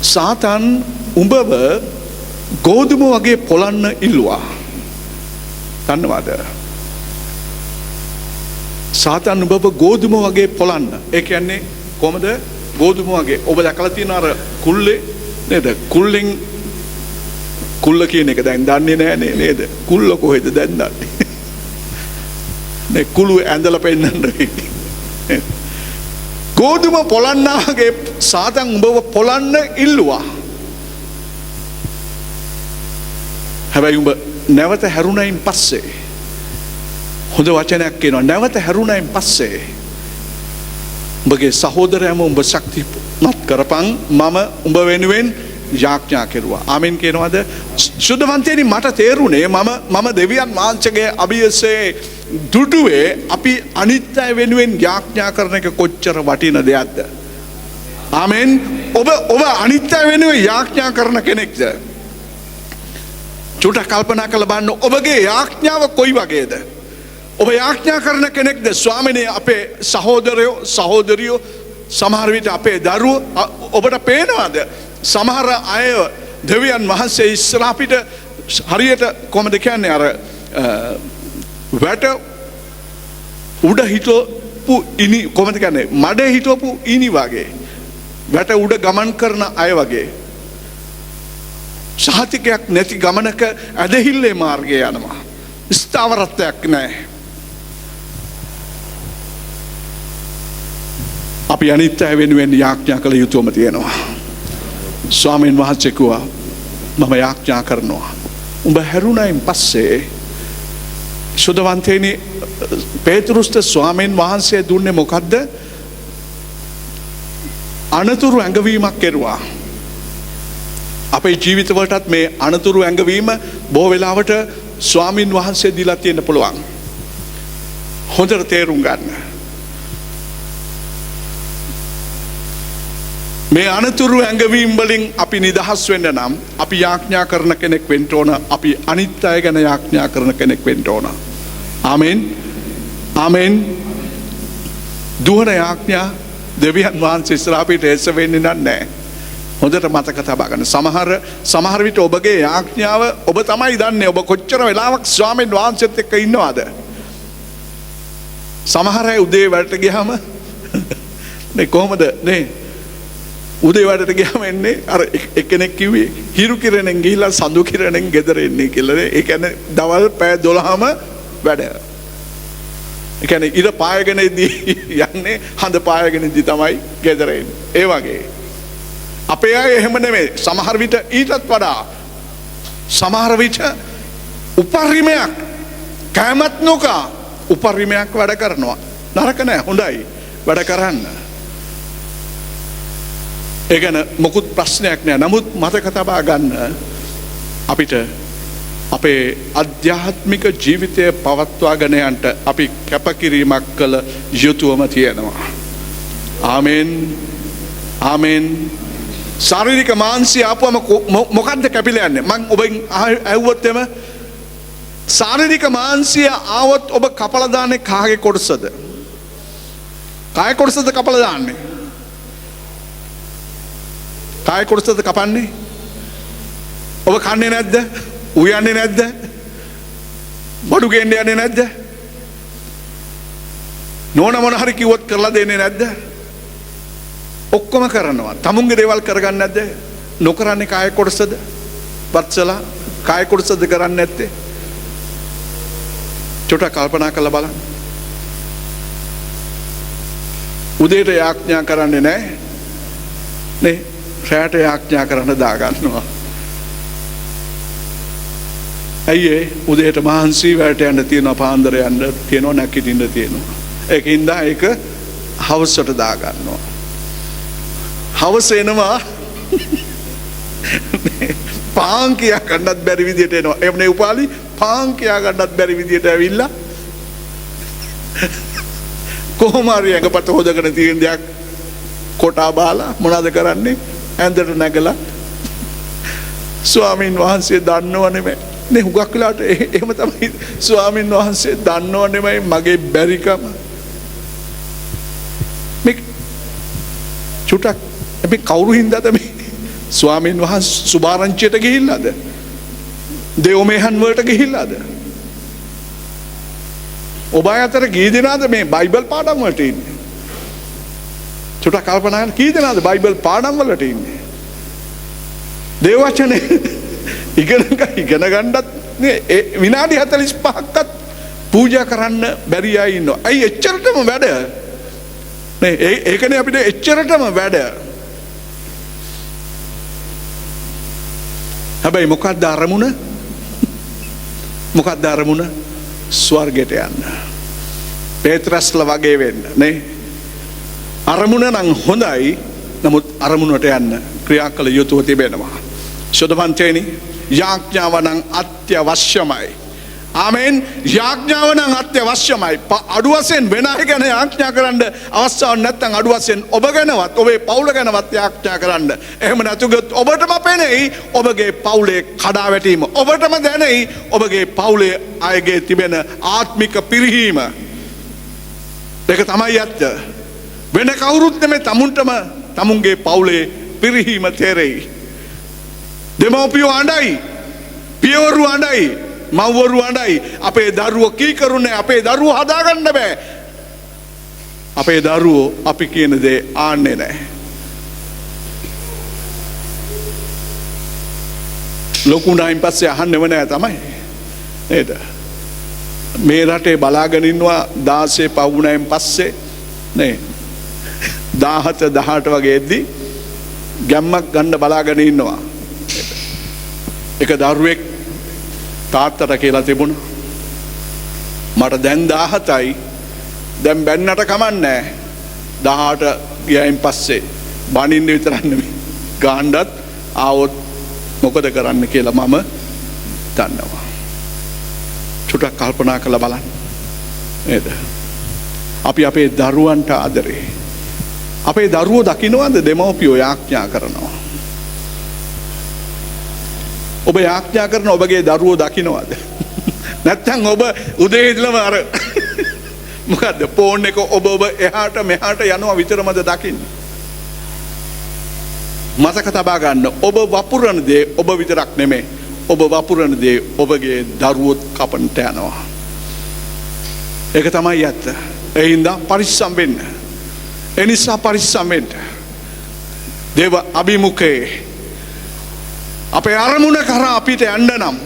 සාතන් උඹව ගෝධුම වගේ පොළන්න ඉල්ලුවා. දන්නවද? සාතන් උඹව ගෝධුම වගේ පොළන්න. ඒ කියන්නේ කොහමද ගෝධුම වගේ? ඔබ දැකලා තියෙන අර කුල්ලේ නේද? කුල්ලෙන් කුල්ල කියන එක දැන් දන්නේ නැහැ නේද? කුල්ල කොහෙද දැන් දන්නේ? කුළු ඇඳලා පෙන්නන්න ගෝධුම පොළන්නාගේ සාතන් උඹව පොළන්න ඉල්ලුවා. හැබැයි උඹ නැවත හැරුණයින් පස්සේ හොඳ වචනයක් කියනවා. නැවත හැරුණයින් පස්සේ උඹගේ සහෝදරයම උඹ ශක්තිමත් කරපන් මම උඹ වෙනුවෙන් යාඥා කෙරුවා. ආමෙන් කියනවාද? සුද්ධවන්තයනි මට තේරුණේ මම දෙවියන් වහන්සේගේ අභියසේ දුටුවේ අපි අනිත් අය වෙනුවෙන් යාඥා කරන එක කොච්චර වටින දෙයක්ද. ආමෙන්. ඔබ අනිත් අය වෙනුවෙන් යාඥා කරන කෙනෙක්ද? චුට්ටක් කල්පනා කරලා බලන්න ඔබගේ යාඥාව කොයි වගේද? ඔබ යාඥා කරන කෙනෙක්ද? ස්වාමිනේ අපේ සහෝදරයෝ සහෝදරියෝ සමහර විට අපේ දරුවෝ ඔබට පේනවාද? සමහර අය දෙවියන් වහන්සේ ඉස්සරහ පිට හරියට කොහොමද කියන්නේ අර වැට උඩ හිටපු ඉනි කොහොමද කියන්නේ මඩේ හිටපු ඉනි වගේ වැට උඩ ගමන් කරන අය වගේ සහතිකයක් නැති ගමනක ඇදහිල්ලේ මාර්ගය යනවා. ස්ථාවරත්වයක් නැහැ. අපි අනිත් අය වෙනුවෙන් යාඥා කළ යුතුවම තියෙනවා. ස්වාමීන් වහන්සේ කිව්වා මම යාඥා කරනවා. උඹ හැරුණයින් පස්සේ සුදවන්තේනි පේතෘස්ට ස්වාමීන් වහන්සේ දුන්නේ මොකද්ද? අනතුරු ඇඟවීමක් කෙරුවා. අපේ ජීවිතවලටත් මේ අනතුරු ඇඟවීම බොහෝ වෙලාවට ස්වාමීන් වහන්සේ දීලා තියෙන්න පුළුවන්. හොඳට තේරුම් ගන්න. මේ අනතුරු ඇඟවීම් වලින් අපි නිදහස් වෙන්න නම් අපි යාඥා කරන කෙනෙක් වෙන්න ඕන. අපි අනිත් අය ගැන යාඥා කරන කෙනෙක් වෙන්න ඕන. ආමෙන්. ආමෙන්. දුවන යාඥා දෙවියන් වහන්සේ ඉස්සරහ පිට එස වෙන්නේ නැහැ. හොඳට මතක තබා ගන්න. සමහර විට ඔබගේ යාඥාව ඔබ තමයි දන්නේ ඔබ කොච්චර වෙලාවක් ස්වාමීන් වහන්සේත් එක්ක ඉන්නවද? සමහර අය උදේ වැඩට ගියාම නේ කොහමද නේ උදේ වැඩට ගියාම එන්නේ අර එක්කෙනෙක් කිව්වේ හිරු කිරණෙන් ගිහිල්ලා සඳු කිරණෙන් ගෙදර එන්නේ කියලා නේ. ඒ කියන්නේ දවල් පැය 12ම වැඩ. ඒ කියන්නේ ඉර පායගෙන යන්නේ හඳ පායගෙන ඉඳි තමයි ගෙදර එන්නේ. ඒ වගේ අපේ අය එහෙම නෙමෙයි. සමහර විට ඊටත් වඩා සමහර විට උපරිමයක් කැමත් නොකා උපරිමයක් වැඩ කරනවා. නරක නෑ හොඳයි වැඩ කරන්න. ඒ ගැන මොකුත් ප්‍රශ්නයක් නෑ. නමුත් මතක තබා ගන්න අපිට අපේ අධ්‍යාත්මික ජීවිතය පවත්වාගෙන යන්න අපි කැපකිරීමක් කළ යුතුවම තියෙනවා. ආමෙන්. ආමෙන්. ශාරීරික මාංශය ආපුවම මොකද්ද කැපිලා යන්නේ? මං ඔබෙන් ඇහුවොත් එම ශාරීරික මාංශය ආවොත් ඔබ කපලා දාන්නේ කාගේ කොටසද? කාය කොටසද කපලා දාන්නේ? කාය කොටසද කපන්නේ? ඔබ කන්නේ නැද්ද? උයන්නේ නැද්ද? බඩු ගේන්න යන්නේ නැද්ද? නෝන මොන හරි කිව්වොත් කරලා දෙන්නේ නැද්ද? ඔක්කොම කරනවා. තමුන්ගේ දේවල් කරගන්නේ නැද්ද? නොකරන්නේ කාය කොටසද? වත්සලා කාය කොටසද කරන්නේ නැත්තේ? චුට්ටක් කල්පනා කරලා බලන්න. උදේට යාඥා කරන්නේ නැහැ නේ? රැට යාඥා කරන්න දා ගන්නවා. ඇයි ඒ උදේට මහන්සි වැඩට යන්න තියෙනවා, පාන්දර යන්න තියෙනවා, නැගිටින්න තියෙනවා. ඒකින්ද ඒක හවසට දා ගන්නවා. හවස එනවා පාන් කියා ගන්නත් බැරි විදියට එනවා. එහෙම නේ උපාලි? පාන් කියා ගන්නත් බැරි විදියට ඇවිල්ලා කොහොම හරි ඇඟපත හොදගෙන තියෙන දෙයක් කොටා බාලා මොනවද කරන්නේ? ඇඳට නැගලා ස්වාමීන් වහන්සේ දන්නව නෙමෙයි නේ. හුඟක් වෙලාවට එහෙම තමයි. ස්වාමීන් වහන්සේ දන්නව නෙමෙයි මගේ බැරිකම. මේ චුට්ටක් අපි කවුරු හින්දාද මේ ස්වාමීන් වහන්සේ සුභාරංචියට ගිහිල්ලාද? දෙවමෙහන් වලට ගිහිල්ලාද? ඔබ අතර කී දෙනාද මේ බයිබල් පාඩම් වලට ඉන්නේ? චුට්ටක් කල්පනා කරන්න. කී දෙනාද බයිබල් පාඩම් වලට ඉන්නේ? දේව වචනේ ඉගෙන ගන්නත් නේ විනාඩි 45ක්වත් පූජා කරන්න බැරි අය ඉන්නවා. ඇයි එච්චරටම වැඩ? ඒකනේ අපිට එච්චරටම වැඩ. හැබැයි මොකක්ද අරමුණ? මොකක්ද අරමුණ? ස්වර්ගයට යන්න. පේත්‍රස්ල වගේ වෙන්න නේ. අරමුණ නම් හොඳයි, නමුත් අරමුණට යන්න ක්‍රියා කළ යුතුව තිබෙනවා. ශුද්ධවන්තයනි, යාඥාව නම් අත්‍යවශ්‍යමයි. ආමෙන්. යාඥාව නම් අත්‍යවශ්‍යමයි. අඩු වශයෙන් වෙන අය ගැන යාඥා කරන්න අවස්ථාවක් නැත්නම් අඩු වශයෙන් ඔබ ගැනවත් ඔබේ පවුල ගැනවත් යාඥා කරන්න. එහෙම නැතුගොත් ඔබටම පෙනෙයි ඔබගේ පවුලේ කඩාවැටීම. ඔබටම දැනෙයි ඔබගේ පවුලේ අයගේ තිබෙන ආත්මික පිරිහීම. ඒක තමයි ඇත්ත. වෙන කවුරුත් නෙමෙයි, තමුන්ගේ පවුලේ පිරිහීම තේරෙයි. දෙමව්පියෝ අඬයි, පියවරු අඬයි, මව්වරු අඬයි. අපේ දරුවෝ කීකරුනේ, අපේ දරුවෝ හදාගන්න බෑ. අපේ දරුවෝ අපි කියන දේ ආන්නේ නැහැ. ලොකුණායින් පස්සේ අහන්නේම නැහැ තමයි නේද? මේ රටේ බලාගෙන ඉන්නවා 16 පවුණෙන් පස්සේ නේ 17 18 වගේ එද්දි ගැම්මක් ගන්න බලාගෙන ඉන්නවා. එක දරුවෙක් තාත්තට කියලා තිබුණා, මට දැන් 17යි, දැන් බැන්නට කමන්නේ 18 ගියයින් පස්සේ බණින්න විතරක් නෙමෙයි ගාණ්ඩත් ආවොත් මොකද කරන්න කියලා මම දන්නවා. චුට්ටක් කල්පනා කරලා බලන්න නේද? අපි අපේ දරුවන්ට ආදරේ. අපේ දරුවෝ දකින්නවද දෙමව්පියෝ යාඥා කරනවා? ඔබ යාඥා කරන ඔබගේ දරුවෝ දකින්නවද? නැත්නම් ඔබ උදේ ඉඳලම අර මොකද්ද ෆෝන් එක ඔබ එහාට මෙහාට යනවා විතරමද දකින්නේ? මතක තබා ගන්න, ඔබ වපුරන දේ ඔබ විතරක් නෙමෙයි, ඔබ වපුරන දේ ඔබගේ දරුවොත් කපන්නට යනවා. ඒක තමයි ඇත්ත. ඒ හින්දා පරිස්සම් වෙන්න. ඒ නිසා පරිස්සම් වෙන්න. දේව අභිමුඛේ අපේ අරමුණ කරා අපිට යන්න නම්,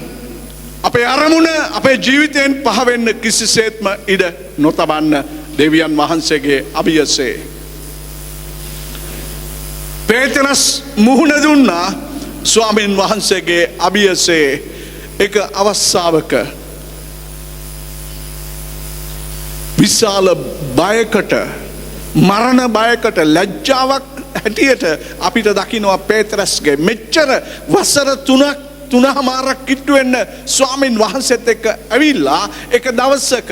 අපේ අරමුණ අපේ ජීවිතයෙන් පහ වෙන්න කිසිසේත්ම ඉඩ නොතබන්න දෙවියන් වහන්සේගේ අභියසේ. පේතරස් මුහුණ දුන්නා ස්වාමීන් වහන්සේගේ අභියසේ එක අවස්ථාවක. විශාල බයකට, මරණ බයකට, ලැජ්ජාවක් හැටියට අපිට දකින්නවා පේතරස්ගේ. මෙච්චර වසර 3.5 කිට්ටු වෙන්න ස්වාමීන් වහන්සේත් එක්ක ඇවිල්ලා එක දවසක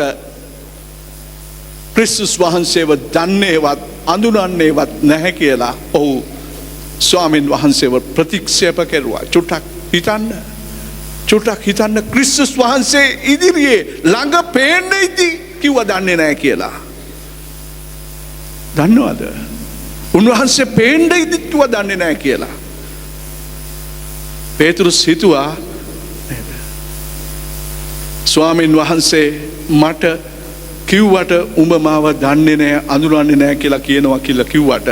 ක්‍රිස්තුස් වහන්සේව දන්නේවත් අඳුනන්නේවත් නැහැ කියලා ඔහු ස්වාමීන් වහන්සේව ප්‍රතික්ෂේප කෙරුවා. චුට්ටක් හිතන්න ක්‍රිස්තුස් වහන්සේ ඉදිරියේ ළඟ පේන්නේ ඉති කිව්වා දන්නේ නැහැ කියලා. දන්නවද? උන්වහන්සේ පේන්නේ ඉති කිව්වා දන්නේ නැහැ කියලා. පේතුරුස් හිතුවා නේද? ස්වාමීන් වහන්සේ මට කිව්වට උඹ මාව දන්නේ නැහැ, අඳුරන්නේ නැහැ කියලා කියනවා කියලා කිව්වට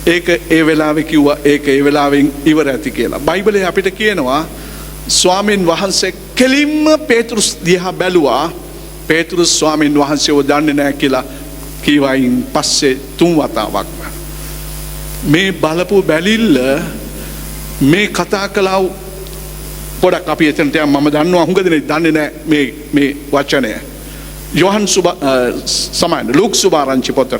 ඒක ඒ වෙලාවේ කිව්වා, ඒක ඒ වෙලාවෙන් ඉවර ඇති කියලා. බයිබලයේ අපිට කියනවා ස්වාමීන් වහන්සේ කෙලින්ම පේතුරුස් දිහා බැලුවා. පේතුරුස් ස්වාමීන් වහන්සේව දන්නේ නැහැ කියලා කීවයින් පස්සේ 3 වතාවක්. මේ බලපු බැලිල්ල මේ කතා කළා පොඩක් අපි එතනට යමු. මම දන්නවා හුඟ දෙනෙක් දන්නේ නැහැ මේ වචනය. යෝහන් සමාන ලූක් සුභාරංචි පොතට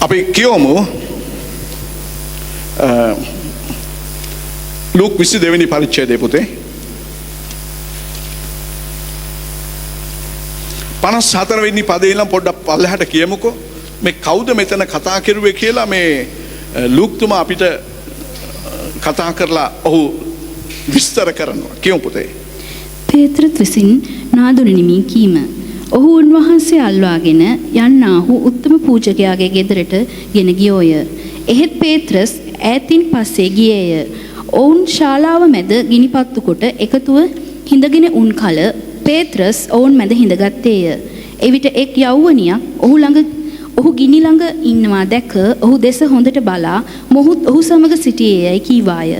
අපි කියමු ලූක් 22 වෙනි පරිච්ඡේදයේ පුතේ 54 වෙනි පදේ ඉඳන් පොඩ්ඩක් පල්ලෙහාට කියමුකෝ. මේ කවුද මෙතන කතා කරුවේ කියලා මේ ලූක්තුමා අපිට කතා කරලා ඔහු විස්තර කරනවා. කියමු පුතේ. පේත්‍රත් විසින් නාදුනිමි කීම. ඔහු උන්වහන්සේ අල්වාගෙන යන්නාහු උත්තම පූජකයාගේ ගෙදරට ගෙන ගියෝය. එහෙත් පේත්‍රස් ඈතින් පස්සේ ගියේය. ඔවුන් ශාලාව මැද ගිනිපත්තු කොට එකතුව හිඳගෙන උන් කල පේත්‍රස් ඔවුන් මැද හිඳගත්තේය. එවිට එක් යෞවනියක් ඔහු ගිනි ළඟ ඉන්නවා දැක ඔහු දෙස හොඳට බලා මොහුත් ඔහු සමග සිටියේයයි කීවාය.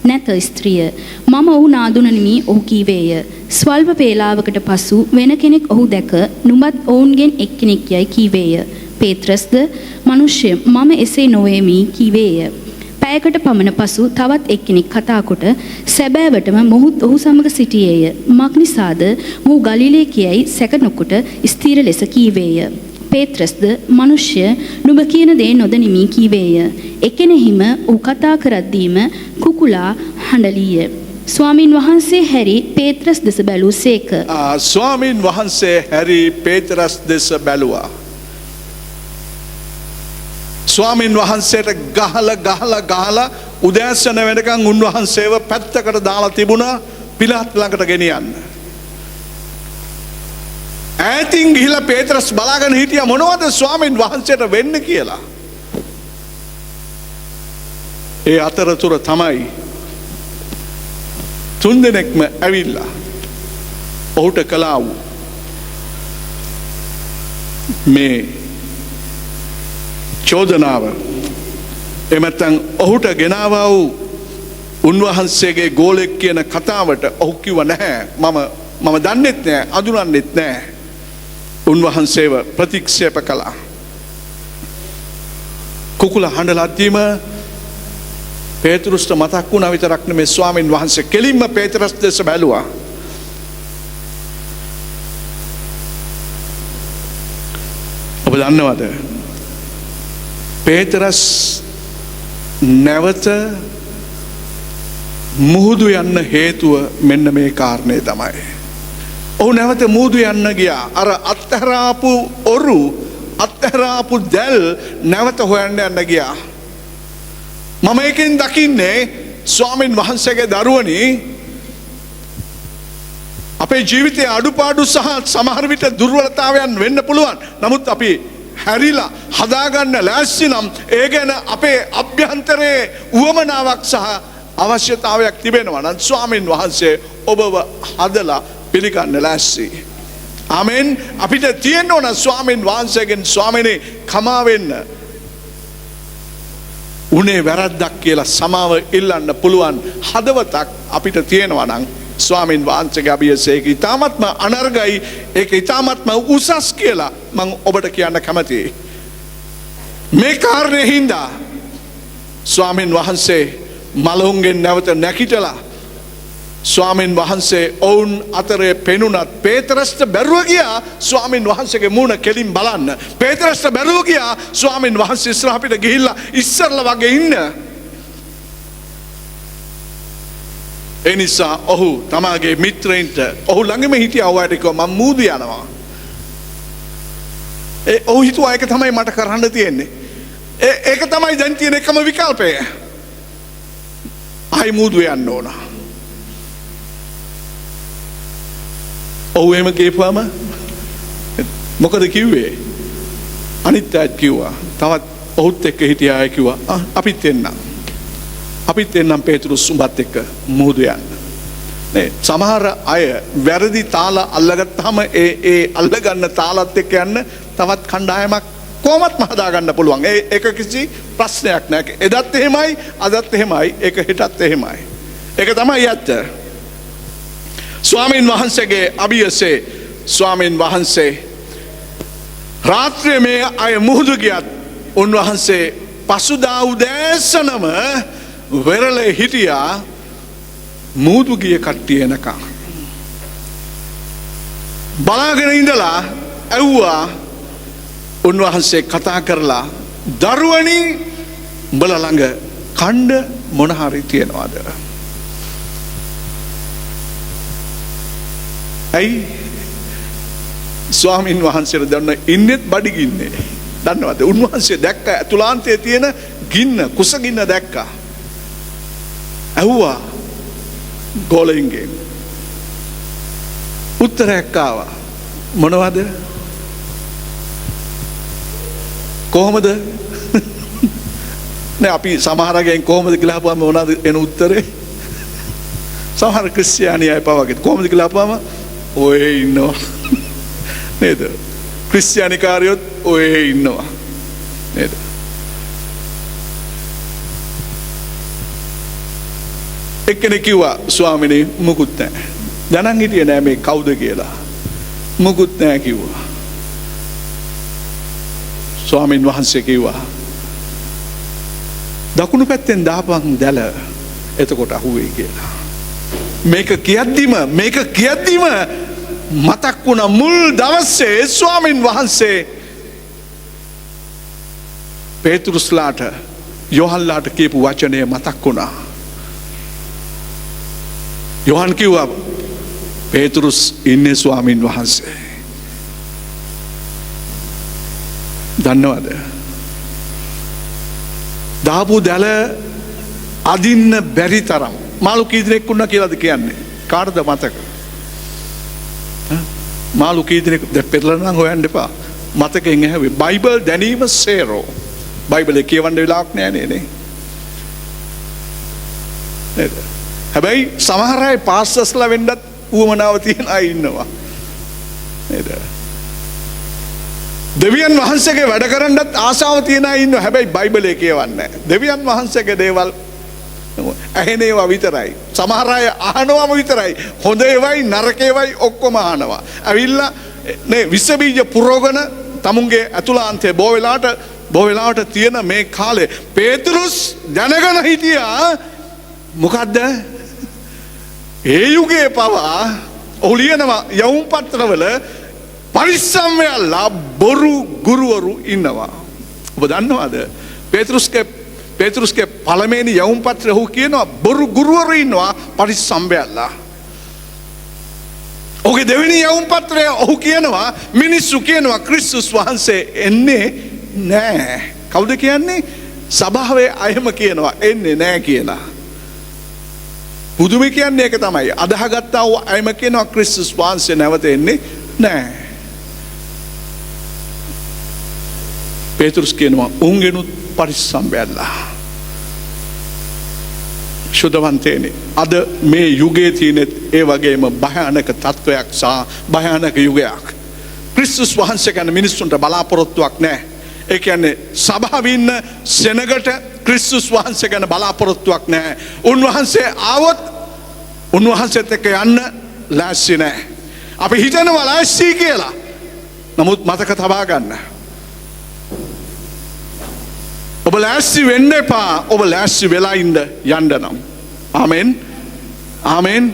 නැත ස්ත්‍රිය, මම ඔහු නාදුනනිමි ඔහු කීවේය. ස්වල්ප වේලාවකට පසු වෙන කෙනෙක් ඔහු දැක නුඹත් ඔවුන්ගෙන් එක්කෙනෙක් යයි කීවේය. පේත්‍රස්ද මනුෂ්‍ය මම එසේ නොවේමි කීවේය. පැයකට පමණ පසු තවත් එක්කෙනෙක් කතා කොට සැබෑවටම මොහුත් ඔහු සමග සිටියේය. මක් නිසාද මොහු ගලිලේ කියයි සැක නොකොට ස්ථීර ලෙස කීවේය. පේත්‍රස්ද මනුෂ්‍ය නුඹ කියන දේ නොදනිමි කීවේය. එකෙනෙහිම ඔහු කතා කරද්දීම කුකුලා හඬලීය. ස්වාමින් වහන්සේ හැරි පේත්‍රස් දෙස බැලූසේක. ස්වාමින් වහන්සේ හැරි පේතරස් දෙස බැලුවා. ස්වාමින් වහන්සේට ගහලා උදෑසන වෙනකන් උන්වහන්සේව පැත්තකට දාලා තිබුණා පිලාත් ළඟට ගෙනියන්න. ඈතින් ගිහිලා පේතරස් බලාගෙන හිටියා මොනවද ස්වාමින් වහන්සේට වෙන්න කියලා. ඒ අතරතුර තමයි තුන්දෙනෙක්ම ඇවිල්ලා ඔහුට කළා වූ මේ චෝදනාව එමෙතන් ඔහුට ගෙනාවා වූ උන්වහන්සේගේ ගෝලෙක් කියන කතාවට ඔහු කිව්ව නැහැ මම දන්නෙත් නැහැ අඳුරන්නෙත් නැහැ. උන්වහන්සේව ප්‍රතික්ෂේප කළා. කුකුලා හඬලද්දීම පේතෘස්ට මතක් වුණා විතරක් නෙමෙයි ස්වාමින් වහන්සේ කෙලින්ම පේතරස් දෙස බැලුවා. ඔබ දන්නවද? පේතරස් නැවත මුහුදු යන්න හේතුව මෙන්න මේ කාරණේ තමයි. ඔහු නැවත මුහුදු යන්න ගියා. අර අත්හැරාපු ඔරු අත්හැරාපු දැල් නැවත හොයන්න යන්න ගියා. මම එකෙන් දකින්නේ ස්වාමින් වහන්සේගේ දරුවනි අපේ ජීවිතයේ අඩුපාඩු සහ සමහර විට දුර්වලතාවයන් වෙන්න පුළුවන්. නමුත් අපි හැරිලා හදාගන්න ලෑස්ති නම් ඒ ගැන අපේ අභ්‍යන්තරයේ උවමනාවක් සහ අවශ්‍යතාවයක් තිබෙනවා නම් ස්වාමින් වහන්සේ ඔබව හදලා පිළිගන්න ලෑස්ති. ආමෙන්. අපිට තියෙන්න ඕන ස්වාමින් වහන්සේගෙන් ස්වාමිනේ කමා වෙන්න. උනේ වැරද්දක් කියලා සමාව ඉල්ලන්න පුළුවන් හදවතක් අපිට තියෙනවා නම් ස්වාමින් වහන්සේගේ අභියසය ඉතාමත්ම අනර්ගයි, ඒක ඉතාමත්ම උසස් කියලා මම ඔබට කියන්න කැමතියි. මේ කාරණේ හින්දා ස්වාමින් වහන්සේ මලවුන්ගෙන් නැවත නැකිටලා ස්වාමින් වහන්සේ ඔවුන් අතරේ පෙනුනත් පේතරස්ට බැරුව ගියා ස්වාමින් වහන්සේගේ මූණ කෙලින් බලන්න. පේතරස්ට බැරුව ගියා ස්වාමින් වහන්සේ ඉස්සරහට ගිහිල්ලා ඉස්සරලා වගේ ඉන්න. ඒ නිසා ඔහු තමාගේ මිත්‍රයින්ට ඔහු ළඟම හිටියා ඔයාට කිව්වා මම මූදු යනවා. ඔහු හිතුවා ඒක තමයි මට කරන්න තියෙන්නේ. ඒක තමයි දැන් තියෙන එකම විකල්පය. ආයි මූදු යන්න ඕන. ඔහු එහෙම කියපුවාම මොකද කිව්වේ? අනිත් අයත් කිව්වා. තවත් ඔහුත් එක්ක හිටිය අය කිව්වා අපිත් එන්නම් පේතෘස් උඹත් එක්ක මුහුදු යන්න. නේ සමහර අය වැරදි තාල අල්ලගත්තාම ඒ අල්ලගන්න තාලත් එක්ක යන්න තවත් කණ්ඩායමක් කොහොමත් හදා ගන්න පුළුවන්. ඒක කිසි ප්‍රශ්නයක් නෑ. එදත් එහෙමයි අදත් එහෙමයි ඒක හෙටත් එහෙමයි. ඒක තමයි ඇත්ත. ස්වාමින් වහන්සේගේ අභියසේ ස්වාමින් වහන්සේ රාත්‍රියේ මේ අය මුහුදු ගියත් උන්වහන්සේ පසුදා උදෑසනම වෙරළේ හිටියා මුහුදු ගිය කට්ටිය එනකම්. බලාගෙන ඉඳලා ඇව්වා උන්වහන්සේ කතා කරලා දරුවනි උඹලා ළඟ කණ්ඩ මොන හරි තියනවාද? ඇයි ස්වාමින් වහන්සේට දන්න ඉන්නෙත් බඩගින්නේ දන්නවද? උන්වහන්සේ දැක්ක ඇතුළාන්තයේ තියෙන ගින්න කුසගින්න දැක්කා. ඇහුවා ගෝලයින්ගෙන් උත්තරයක් ආවා. මොනවද? කොහොමද? නෑ අපි සමහරගෙන් කොහොමද කියලා අහපුවම මොනවද එන උත්තරේ? සමහර ක්‍රිස්තියානි අය පවා වගේ කොහොමද කියලා අපවම ඔය ඉන්නවා නේද? ක්‍රිස්තියානි කාර්යොත් ඔය ඉන්නවා නේද? එක්කෙනෙක් කිව්වා ස්වාමිනේ මුකුත් නැහැ. දැනන් හිටියේ නෑ මේ කවුද කියලා. මුකුත් නැහැ කිව්වා. ස්වාමීන් වහන්සේ කිව්වා දකුණු පැත්තෙන් දාපන් දැල එතකොට අහුවේ කියලා. මේක කියද්දිම මතක් වුණ මුල් දවසේ ස්වාමීන් වහන්සේ පේතුරුස්ලාට යොහන්ලාට කියපු වචනය මතක් වුණා. යොහන් කිව්වා පේතුරුස් ඉන්නේ ස්වාමීන් වහන්සේ. දන්නවද? දාපු දැල අදින්න බැරි තරම් මාළු කී දෙනෙක් වුණා කියලාද කියන්නේ? කාටද මතක? මාළු කී දෙනෙක් දෙපෙරලා නම් හොයන්න එපා. මතකෙන් ඇහුවේ බයිබල් දැනීම සේරෝ. බයිබලේ කියවන්න වෙලාවක් නෑ නේ. නේද? හැබැයි සමහර අය පාස්ටර්ස්ලා වෙන්නත් උවමනාව තියෙන අය ඉන්නවා. නේද? දෙවියන් වහන්සේගේ වැඩ කරන්නත් ආසාව තියෙන අය ඉන්නවා. හැබැයි බයිබලේ කියවන්නේ නැහැ. දෙවියන් වහන්සේගේ දේවල් ඇහෙන ඒවා විතරයි. සමහර අය අහනවම විතරයි. හොඳ ඒවයි නරක ඒවයි ඔක්කොම අහනවා. ඇවිල්ලා නේ විස බීජ පුරවගෙන තමුන්ගේ අතුලාන්තයේ බොහෝ වෙලාවට තියෙන මේ කාලේ පේතුරුස් දැනගෙන හිටියා මොකද්ද? ඒ යුගයේ පවා ඔහු ලියනවා යවුම් පත්‍රවල පරිස්සම් වෙලා බොරු ගුරුවරු ඉන්නවා. ඔබ දන්නවද? පේතුරුස්ගේ පළමුවෙනි යවුම් පත්‍රය ඔහු කියනවා බොරු ගුරුවරු ඉන්නවා පරිස්සම් වෙලා. ඔහුගේ දෙවෙනි යවුම් පත්‍රය ඔහු කියනවා මිනිස්සු කියනවා ක්‍රිස්තුස් වහන්සේ එන්නේ නැහැ. කවුද කියන්නේ? සභාවේ අයම කියනවා එන්නේ නැහැ කියලා. බුදුමි කියන්නේ ඒක තමයි. අදහගත්තා වූ අයම කියනවා ක්‍රිස්තුස් වහන්සේ නැවත එන්නේ නැහැ. පේතුරුස් කියනවා උන්ගෙනුත් පරිස්සම් වෙලා. ශුද්ධවන්තේනි අද මේ යුගයේ තියෙන ඒ වගේම භයානක තත්වයක් සහ භයානක යුගයක්. ක්‍රිස්තුස් වහන්සේ ගැන මිනිස්සුන්ට බලාපොරොත්තුවක් නැහැ. ඒ කියන්නේ සභාවේ ඉන්න සෙනගට ක්‍රිස්තුස් වහන්සේ ගැන බලාපොරොත්තුවක් නැහැ. උන්වහන්සේ ආවොත් උන්වහන්සේත් එක්ක යන්න ලෑස්ති නැහැ. අපි හිතනවා ලෑස්ති කියලා. නමුත් මතක තබා ගන්න. ඔබ ලෑස්ති වෙන්න එපා. ඔබ ලෑස්ති වෙලා ඉන්න යන්න නම්. ආමෙන්. ආමෙන්.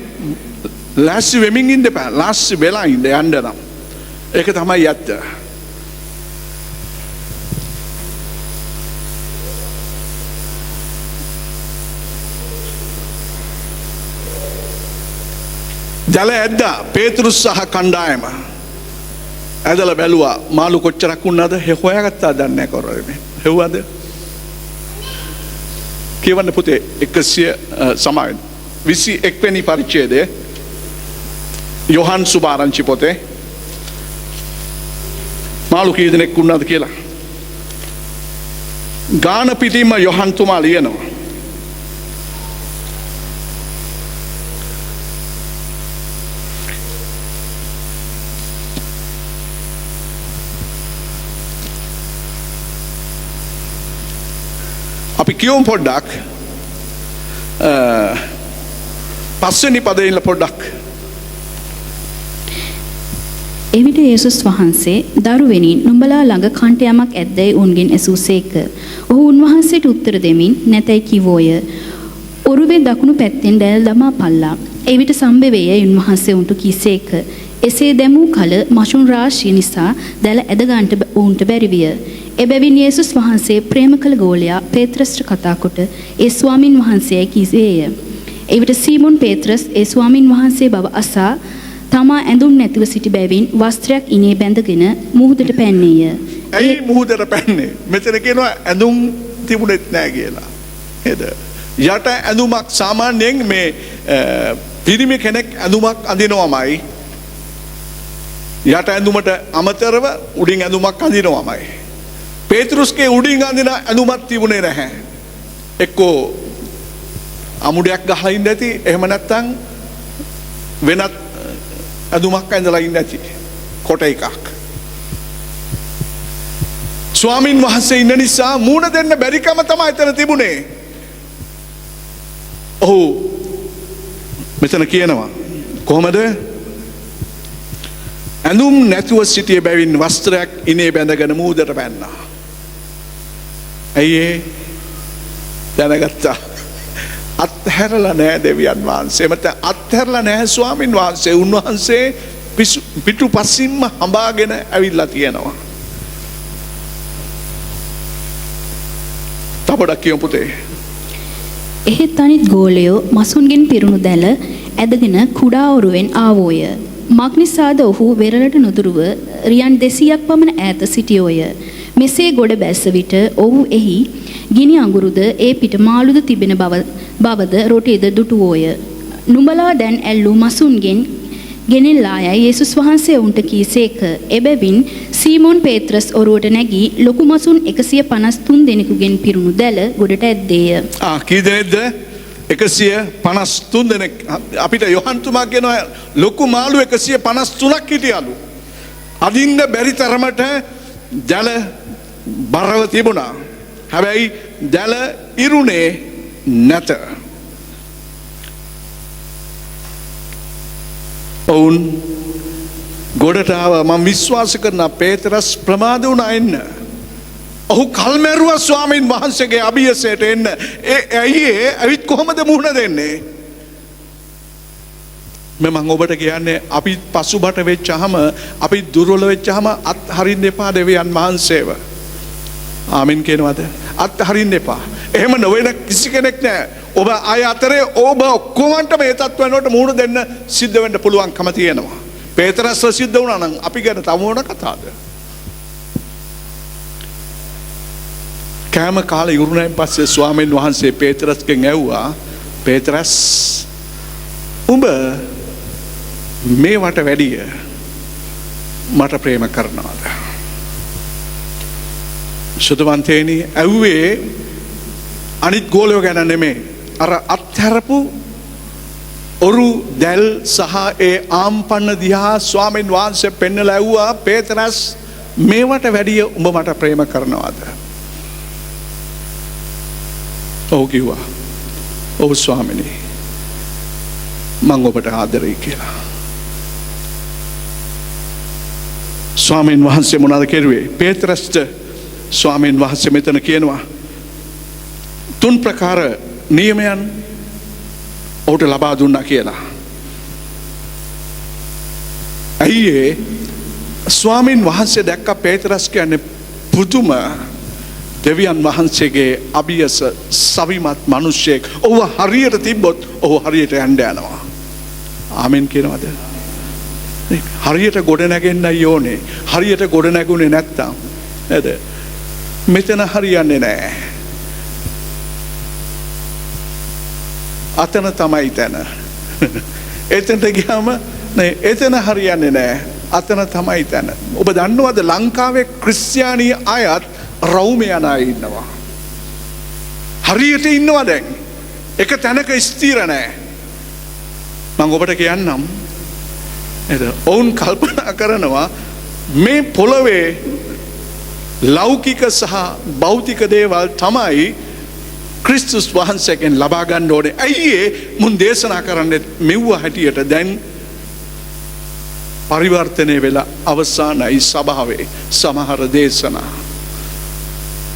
ලෑස්ති වෙමින් ඉන්න එපා. ලෑස්ති වෙලා ඉන්න යන්න නම්. ඒක තමයි ඇත්ත. ජල ඇද්දා පේතුරුස් සහ කණ්ඩායම ඇදලා බැලුවා මාළු කොච්චරක් වුණාද හොයාගත්තා දන්නේ නැහැ කරන්නේ හෙව්වද කියවන්න පුතේ 100 සමාවෙන් 21 වෙනි පරිච්ඡේදයේ යොහන් සුභාරංචි පොතේ මාළු කී දෙනෙක් වුණාද කියලා ගාන පිටින්ම යොහන් තුමා ලියනවා. අපි කියමු පොඩ්ඩක් පස්වෙනි පදේ ඉන්න පොඩ්ඩක්. එවිට යේසුස් වහන්සේ දරුවෙනි නුඹලා ළඟ කන්ට යමක් ඇද්දැයි උන්ගෙන් ඇසූසේක. ඔහු උන්වහන්සේට උත්තර දෙමින් නැතැයි කිව්වෝය. ඔරුවේ දකුණු පැත්තෙන් දැල් දමා පල්ලා. එවිට සම්බෙවේය උන්වහන්සේ උන්ට කීසේක. එසේ දැමූ කල මසුන් රාශිය නිසා දැල ඇද ගන්නට උන්ට බැරි විය. එබැවින් යේසුස් වහන්සේ ප්‍රේම කළ ගෝලයා පේත්‍රස්ට කතා කොට ඒ ස්වාමින් වහන්සේයි කීසේය. එවිට සීමොන් පේත්‍රස් ඒ ස්වාමින් වහන්සේ බව අසා තමා ඇඳුම් නැතිව සිටි බැවින් වස්ත්‍රයක් ඉනේ බැඳගෙන මුහුදට පැන්නේය. ඇයි මුහුදට පැන්නේ? මෙතන කියනවා ඇඳුම් තිබුණෙත් නැහැ කියලා. නේද? යට ඇඳුමක් සාමාන්‍යයෙන් මේ පිරිමි කෙනෙක් ඇඳුමක් අඳිනවමයි. යට ඇඳුමට අමතරව උඩින් ඇඳුමක් අඳිනවමයි. පේතුරුස්ගේ උඩින් අඳින ඇඳුමක් තිබුණේ නැහැ. එක්කෝ අමුඩයක් ගහලා ඉඳ ඇති එහෙම නැත්නම් වෙනත් ඇඳුමක් ඇඳලා ඉන්නේ නැති කොට එකක්. ස්වාමින් වහන්සේ ඉන්න නිසා මූණ දෙන්න බැරිකම තමයි එතන තිබුණේ. ඔහු මෙතන කියනවා කොහොමද? ඇඳුම් නැතුව සිටිය බැවින් වස්ත්‍රයක් ඉනේ බැඳගෙන මූදට පැන්නා. ඇයි ඒ? දැනගත්තා අත්හැරලා නැහැ දෙවියන් වහන්සේ. මත අත්හැරලා නැහැ ස්වාමින් වහන්සේ. උන්වහන්සේ පිටුපසින්ම හඹාගෙන ඇවිල්ලා තියෙනවා. තපඩක් කියමු පුතේ. එහෙත් අනිත් ගෝලයෝ මසුන්ගෙන් පිරුණු දැල ඇදගෙන කුඩා ඔරුවෙන් ආවෝය. මක්නිසාද ඔහු වෙරළට නුදුරුව රියන් 200ක් පමණ ඈත සිටියෝය. මෙසේ ගොඩ බැස්ස විට ඔහු එහි ගිනි අඟුරුද ඒ පිට මාළුද තිබෙන බවද රොටිද දුටුවෝය. නුඹලා දැන් ඇල්ලූ මසුන්ගෙන් ගෙනෙල්ලා යයි යේසුස් වහන්සේ උන්ට කීසේක. එබැවින් සීමෝන් පේත්‍රස් ඔරුවට නැගී ලොකු මසුන් 153 දෙනෙකුගෙන් පිරුණු දැල ගොඩට ඇද්දේය. කී දෙනෙක්ද? 153 දෙනෙක්. අපිට යොහන්තුමා කියනවා ලොකු මාළු 153ක් හිටියලු. අදින්න බැරි තරමට දැල බරව තිබුණා. හැබැයි දැල ඉරුණේ නැත. ඔවුන් ගොඩට ආව. මම විශ්වාස කරන පේතරස් ප්‍රමාද වුණා එන්න. ඔහු කල්මැරුවා ස්වාමීන් වහන්සේගේ අභියසයට එන්න. ඇයි ඇවිත් කොහොමද මුහුණ දෙන්නේ? මම ඔබට කියන්නේ අපි පසුබට වෙච්චාම අපි දුර්වල වෙච්චාම අත්හරින්න එපා දෙවියන් වහන්සේව. ආමෙන් කියනවාද? අත්හරින්න එපා. එහෙම නොවන කිසි කෙනෙක් නැහැ. ඔබ අය අතරේ ඔබ ඔක්කොමන්ට මේ තත්ත්වයට මුහුණ දෙන්න සිද්ධ වෙන්න පුළුවන්කම තියෙනවා. පේතරස් සිද්ධ වුණා නම් අපි ගැන තව මොන කතාවද? කෑම කාලේ ඉවරුණායින් පස්සේ ස්වාමීන් වහන්සේ පේතරස්ගෙන් ඇහුවා, පේතරස් උඹ මේවට වැඩිය මට ප්‍රේම කරනවාද? සුදවන්තේනි ඇව්වේ අනිත් ගෝලයෝ ගැන නෙමෙයි. අර අත්හැරපු ඔරු දැල් සහ ඒ ආම්පන්න දිහා ස්වාමීන් වහන්සේ පෙන්නලා ඇව්වා, පේතරස් මේවට වැඩිය උඹ මට ප්‍රේම කරනවාද? ඔහු කිව්වා, ඔව් ස්වාමිනේ මම ඔබට ආදරෙයි කියලා. ස්වාමීන් වහන්සේ මොනවද කෙරුවේ? පේතරස්ට ස්වාමීන් වහන්සේ මෙතන කියනවා 3 ප්‍රකාර නියමයන් ඔහුට ලබා දුන්නා කියලා. ඇයි ස්වාමීන් වහන්සේ දැක්ක පේතරස් කියන්නේ පුදුම දෙවියන් වහන්සේගේ අභියස සවිමත් මිනිසෙක්. ඔහු හරියට තිබ්බොත් ඔහු හරියට යන්න යනවා. ආමෙන් කියනවාද? හරියට ගොඩ නැගෙන්නයි ඕනේ. හරියට ගොඩ නැගුණේ නැත්තම් නේද? මෙතන හරියන්නේ නැහැ. අතන තමයි තැන. එතනට ගියාම නේ එතන හරියන්නේ නැහැ. අතන තමයි තැන. ඔබ දන්නවද ලංකාවේ ක්‍රිස්තියානි අයත් රෞමයන් අය ඉන්නවා. හරියට ඉන්නවා දැන්. එක තැනක ස්ථිර නැහැ. මම ඔබට කියන්නම්. ඔවුන් කල්පනා කරනවා මේ පොළවේ ලෞකික සහ භෞතික දේවල් තමයි ක්‍රිස්තුස් වහන්සේගෙන් ලබා ගන්න ඕනේ. ඇයි මුන් දේශනා කරන්නේ මෙව්ව හැටියට? දැන් පරිවර්තනය වෙලා අවසානයි සභාවේ සමහර දේශනා.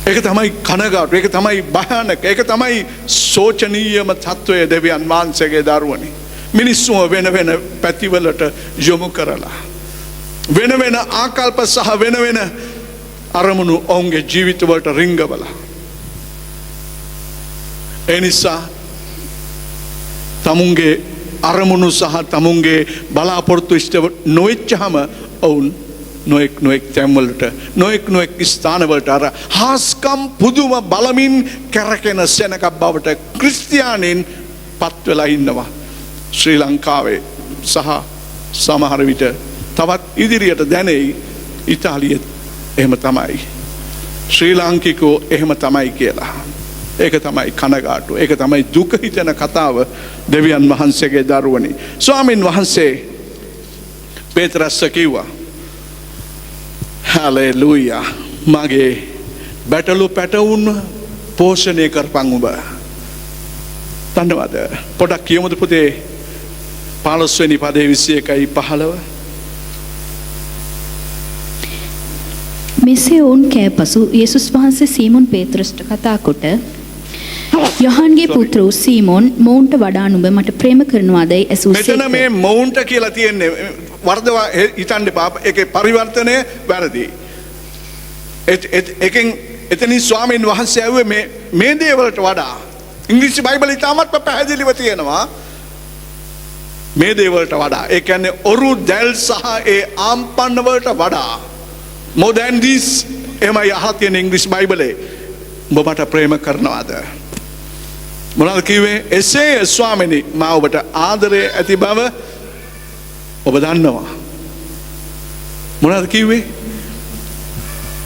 ඒක තමයි කනගාටු, ඒක තමයි භයානක, ඒක තමයි සෝචනීයම තත්වය දෙවියන් වහන්සේගේ දරුවනි. මිනිස්සුම වෙන වෙන පැතිවලට යොමු කරලා වෙන වෙන ආකල්ප සහ වෙන වෙන අරමුණු ඔවුන්ගේ ජීවිතවලට රිංගවලා. ඒ නිසා තමුන්ගේ අරමුණු සහ තමුන්ගේ බලාපොරොත්තු ඉෂ්ට නොවෙච්චාම ඔවුන් නොඑක් තැන්වලට නොඑක් ස්ථානවලට අර හාස්කම් පුදුම බලමින් කැරකෙන සෙනඟක් බවට ක්‍රිස්තියානීන් පත් වෙලා ඉන්නවා. ශ්‍රී ලංකාවේ සහ සමහර විට තවත් ඉදිරියට දැනෙයි. ඉතාලියෙත් එහෙම තමයි. ශ්‍රී ලාංකිකෝ එහෙම තමයි කියලා. ඒක තමයි කනගාටුව. ඒක තමයි දුක හිතෙන කතාව දෙවියන් වහන්සේගේ දරුවනි. ස්වාමින් වහන්සේ පේතරස්ස කිව්වා හලෙලූයා මගේ බැටළු පැටවුන් පෝෂණය කරපන් ඔබ. දන්නවද පොඩක් කියමුද පුතේ 15 වෙනි පදේ 21:15 මෙසේ ඔවුන් කෑ පසු යේසුස් වහන්සේ සීමොන් පේත්‍රස්ට කතා කොට යොහන්ගේ පුත්‍ර වූ සීමොන් මොවුන්ට වඩා නුඹ මට ප්‍රේම කරනවාදයි ඇසූසේක. මෙතන මේ මොවුන්ට කියලා තියෙන්නේ වර්ධව හිතන්න එපා. ඒකේ පරිවර්තනය වැරදි. එකෙන් එතනින් ස්වාමීන් වහන්සේ ඇහුවේ මේ දේවලට වඩා ඉංග්‍රීසි බයිබලයේ තාමත් පැහැදිලිව තියෙනවා මේ දේවලට වඩා. ඒ කියන්නේ ඔරු දැල් සහ ඒ ආම්පන්න වලට වඩා more than this එමයි අහලා තියෙන ඉංග්‍රීසි බයිබලයේ ඔබ මට ප්‍රේම කරනවාද? මොනවද කිව්වේ? එසේ ස්වාමිනී මා ඔබට ආදරය ඇති බව ඔබ දන්නවා. මොනවද කිව්වේ?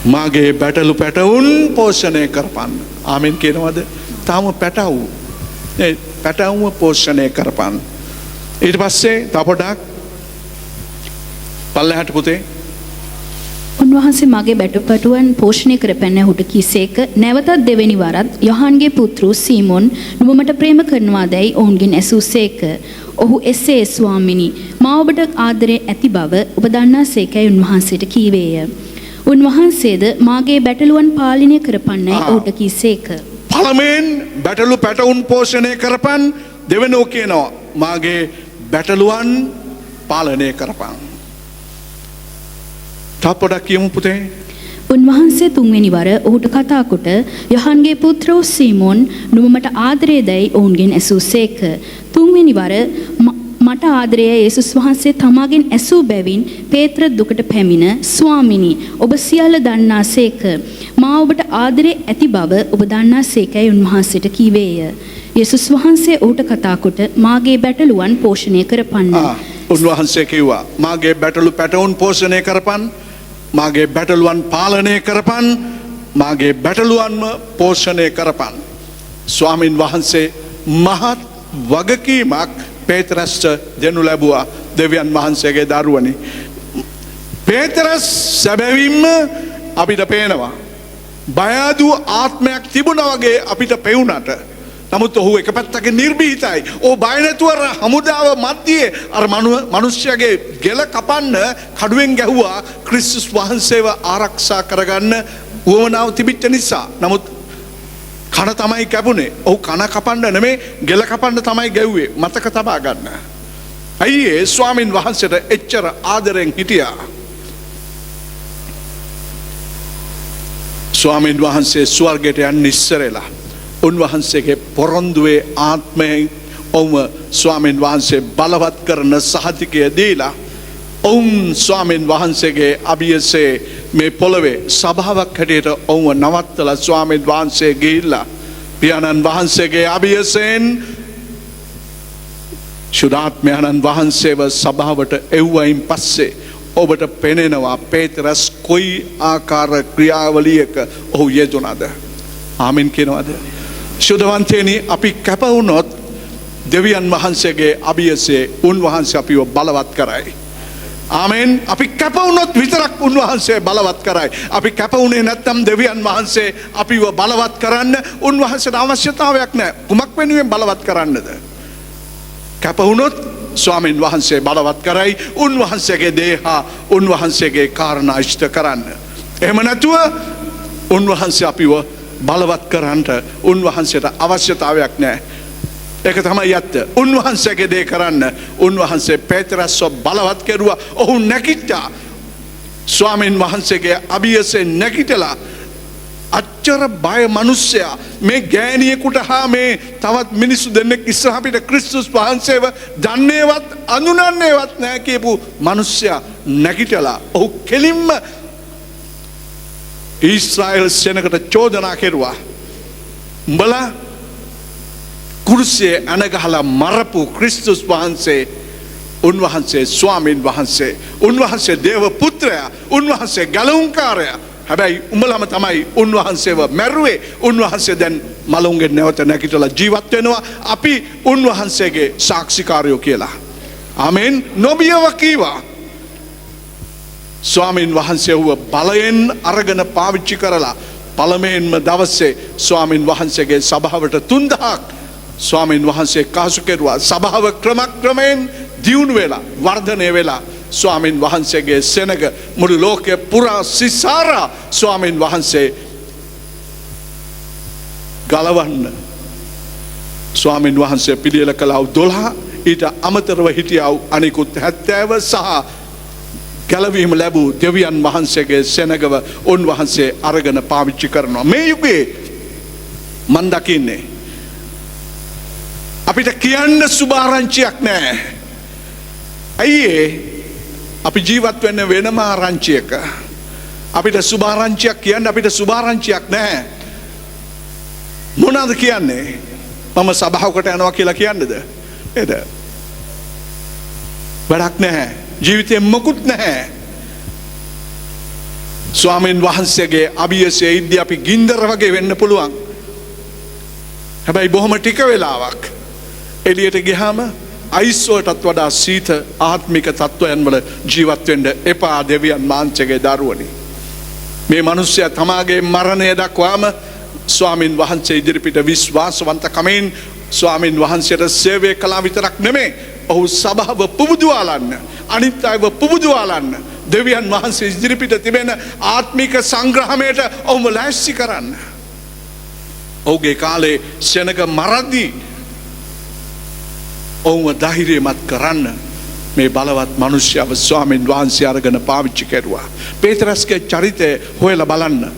මාගේ බැටළු පැටවුන් පෝෂණය කරපන්. ආමෙන් කියනවද? තාම පැටවු. ඒ පැටවුව පෝෂණය කරපන්. ඊට පස්සේ තව පොඩක් පල්ලෙහාට පුතේ උන්වහන්සේ මගේ බැටපටුවන් පෝෂණය කරපැන්න ඔහුට කීසේක. නැවතත් දෙවෙනි වරත් යොහන්ගේ පුත්‍ර වූ සීමොන් නුඹ මට ප්‍රේම කරනවාදැයි ඔවුන්ගෙන් ඇසූසේක. ඔහු එසේ ස්වාමිනී මා ඔබට ආදරේ ඇති බව ඔබ දන්නාසේකයි උන්වහන්සේට කීවේය. උන්වහන්සේද මාගේ බැටළුවන් පාලනය කරපන්නයි ඔහුට කීසේක. පළමුවෙන් බැටළු පැටවුන් පෝෂණය කරපන්. දෙවෙනෝ කියනවා මාගේ බැටළුවන් පාලනය කරපන්. තව පොඩක් කියමු පුතේ. උන්වහන්සේ තුන්වෙනි වර ඔහුට කතා කොට යොහන්ගේ පුත්‍ර වූ සීමොන් නුඹ මට ආදරේදයි ඔවුන්ගෙන් ඇසූසේක. තුන්වෙනි වර මට ආදරය යේසුස් වහන්සේ තමාගෙන් ඇසූ බැවින් පේත්‍ර දුකට පැමිණ ස්වාමිනී ඔබ සියල්ල දන්නාසේක. මා ඔබට ආදරේ ඇති බව ඔබ දන්නාසේකයි උන්වහන්සේට කීවේය. යේසුස් වහන්සේ ඔහුට කතා කොට මාගේ බැටළුවන් පෝෂණය කරපන්න. උන්වහන්සේ කිව්වා මාගේ බැටළු පැටවුන් පෝෂණය කරපන්. මාගේ බැටළුවන් පාලනය කරපන්. මාගේ බැටළුවන්ම පෝෂණය කරපන්. ස්වාමින් වහන්සේ මහත් වගකීමක් පේතරස්ට දෙනු ලැබුවා දෙවියන් වහන්සේගේ දරුවනි. පේතරස් සැබවින්ම අපිට පේනවා බය අඩු ආත්මයක් තිබුණා වගේ අපිට පෙවුනට නමුත් ඔහු එක පැත්තකින් නිර්භීතයි. ඕ බය නැතුව හමුදාව මැදියේ අර මිනිස්යාගේ ගෙල කපන්න කඩුවෙන් ගැහුවා ක්‍රිස්තුස් වහන්සේව ආරක්ෂා කරගන්න උවමනාව තිබිච්ච නිසා. නමුත් කන තමයි කැපුණේ. ඔහු කන කපන්න නෙමෙයි ගෙල කපන්න තමයි ගැව්වේ. මතක තබා ගන්න. ඇයි ඒ ස්වාමින් වහන්සේට එච්චර ආදරෙන් හිටියා? ස්වාමින් වහන්සේ ස්වර්ගයට යන්න ඉස්සරලා උන්වහන්සේගේ පොරොන්දුවේ ආත්මයෙන් ඔවුන් ස්වාමින් වහන්සේ බලවත් කරන සහතිකය දීලා ඔවුන් ස්වාමින් වහන්සේගේ අභියසේ මේ පොළවේ සභාවක් හැටියට ඔවුන් නවත්තලා ස්වාමින් වහන්සේ ගිහිල්ලා පියාණන් වහන්සේගේ අභියසෙන් ශුද්ධාත්මයන්න් වහන්සේව සභාවට එව්වයින් පස්සේ ඔබට පෙනෙනවා පේතරස් කොයි ආකාර ක්‍රියාවලියක ඔහු යෙදුණාද? ආමෙන් කියනවාද? ශුද්ධවන්තයනි අපි කැප වුණොත් දෙවියන් වහන්සේගේ අභියසේ උන්වහන්සේ අපිව බලවත් කරයි. ආමෙන්. අපි කැප වුණොත් විතරක් උන්වහන්සේ බලවත් කරයි. අපි කැප වුණේ නැත්නම් දෙවියන් වහන්සේ අපිව බලවත් කරන්න උන්වහන්සේට අවශ්‍යතාවයක් නැහැ. කුමක් වෙනුවෙන් බලවත් කරන්නද? කැප වුණොත් ස්වාමින් වහන්සේ බලවත් කරයි උන්වහන්සේගේ දේහා උන්වහන්සේගේ කාරණා ඉෂ්ට කරන්න. එහෙම නැතුව උන්වහන්සේ අපිව බලවත් කරන්නට උන්වහන්සේට අවශ්‍යතාවයක් නැහැ. ඒක තමයි ඇත්ත. උන්වහන්සේගේ දේ කරන්න උන්වහන්සේ පේතරස්ව බලවත් කෙරුවා. ඔහු නැගිට්ටා. ස්වාමින් වහන්සේගේ අභියසෙන් නැගිටලා අච්චර බය මිනිස්සයා මේ ගෑණියෙකුට හා මේ තවත් මිනිස්සු දෙන්නෙක් ඉස්සරහ පිට ක්‍රිස්තුස් වහන්සේව දන්නේවත් අඳුනන්නේවත් නැහැ කියපු මිනිස්සයා නැගිටලා ඔහු කෙලින්ම ඊශ්‍රායල් සෙනගට චෝදනා කෙරුවා. උඹලා කුරුසියේ අනගහලා මරපු ක්‍රිස්තුස් වහන්සේ උන්වහන්සේ ස්වාමින් වහන්සේ උන්වහන්සේ දේව පුත්‍රයා උන්වහන්සේ ගැලවුම්කාරයා හැබැයි උඹලම තමයි උන්වහන්සේව මැරුවේ. උන්වහන්සේ දැන් මලුන්ගෙන් නැවත නැගිටලා ජීවත් වෙනවා. අපි උන්වහන්සේගේ සාක්ෂිකාරයෝ කියලා. ආමෙන්. නොබියව කීවා. ස්වාමීන් වහන්සේ වූ බලයෙන් අරගෙන පාවිච්චි කරලා පළමුවෙන්ම දවසේ ස්වාමීන් වහන්සේගේ සභාවට 3000ක් ස්වාමීන් වහන්සේ කාසු කෙරුවා. සභාව ක්‍රමක්‍රමයෙන් දියුණු වෙලා වර්ධනය වෙලා ස්වාමීන් වහන්සේගේ සෙනග මුළු ලෝකේ පුරා සිසාරා ස්වාමීන් වහන්සේ ගලවන්න ස්වාමීන් වහන්සේ පිළියෙල කළා 12. ඊට අමතරව හිටියා අනිකුත් 70 සහ ගැලවීම ලැබූ දෙවියන් වහන්සේගේ සෙනගව උන්වහන්සේ අරගෙන පාවිච්චි කරනවා. මේ යුගයේ මන් දකින්නේ අපිට කියන්න සුභාරංචියක් නැහැ. අයියේ අපි ජීවත් වෙන්න වෙනම ආරංචියක. අපිට සුභාරංචියක් කියන්න අපිට සුභාරංචියක් නැහැ. මොනවද කියන්නේ? මම සභාවකට යනවා කියලා කියන්නද? එද වැඩක් නැහැ. ජීවිතේ මොකුත් නැහැ. ස්වාමීන් වහන්සේගේ අභියසයේ ඉද්දී අපි ගින්දර වගේ වෙන්න පුළුවන්. හැබැයි බොහොම ටික වෙලාවක් එළියට ගියාම අයිස් වලටත් වඩා සීත ආත්මික තත්වයන් වල ජීවත් වෙන්න එපා දෙවියන් වහන්සේගේ දරුවනි. මේ මිනිස්සයා තමාගේ මරණය දක්වාම ස්වාමීන් වහන්සේ ඉදිරිපිට විශ්වාසවන්තකමින් ස්වාමීන් වහන්සේට සේවය කළා විතරක් නෙමෙයි. ඔහු සභාව පුබුදුවාලන්න, අනිත් අයව පුබුදුවාලන්න, දෙවියන් වහන්සේ ඉදිරිපිට තිබෙන ආත්මික සංග්‍රහණයට ඔහුම ලෑස්ති කරන්න. ඔහුගේ කාලේ සෙනග මරද්දී ඔහුම ධෛර්යමත් කරන්න මේ බලවත් මිනිස්යාව ස්වාමීන් වහන්සේ අරගෙන පාවිච්චි කරුවා. පේතරස්ගේ චරිතය හොයලා බලන්න.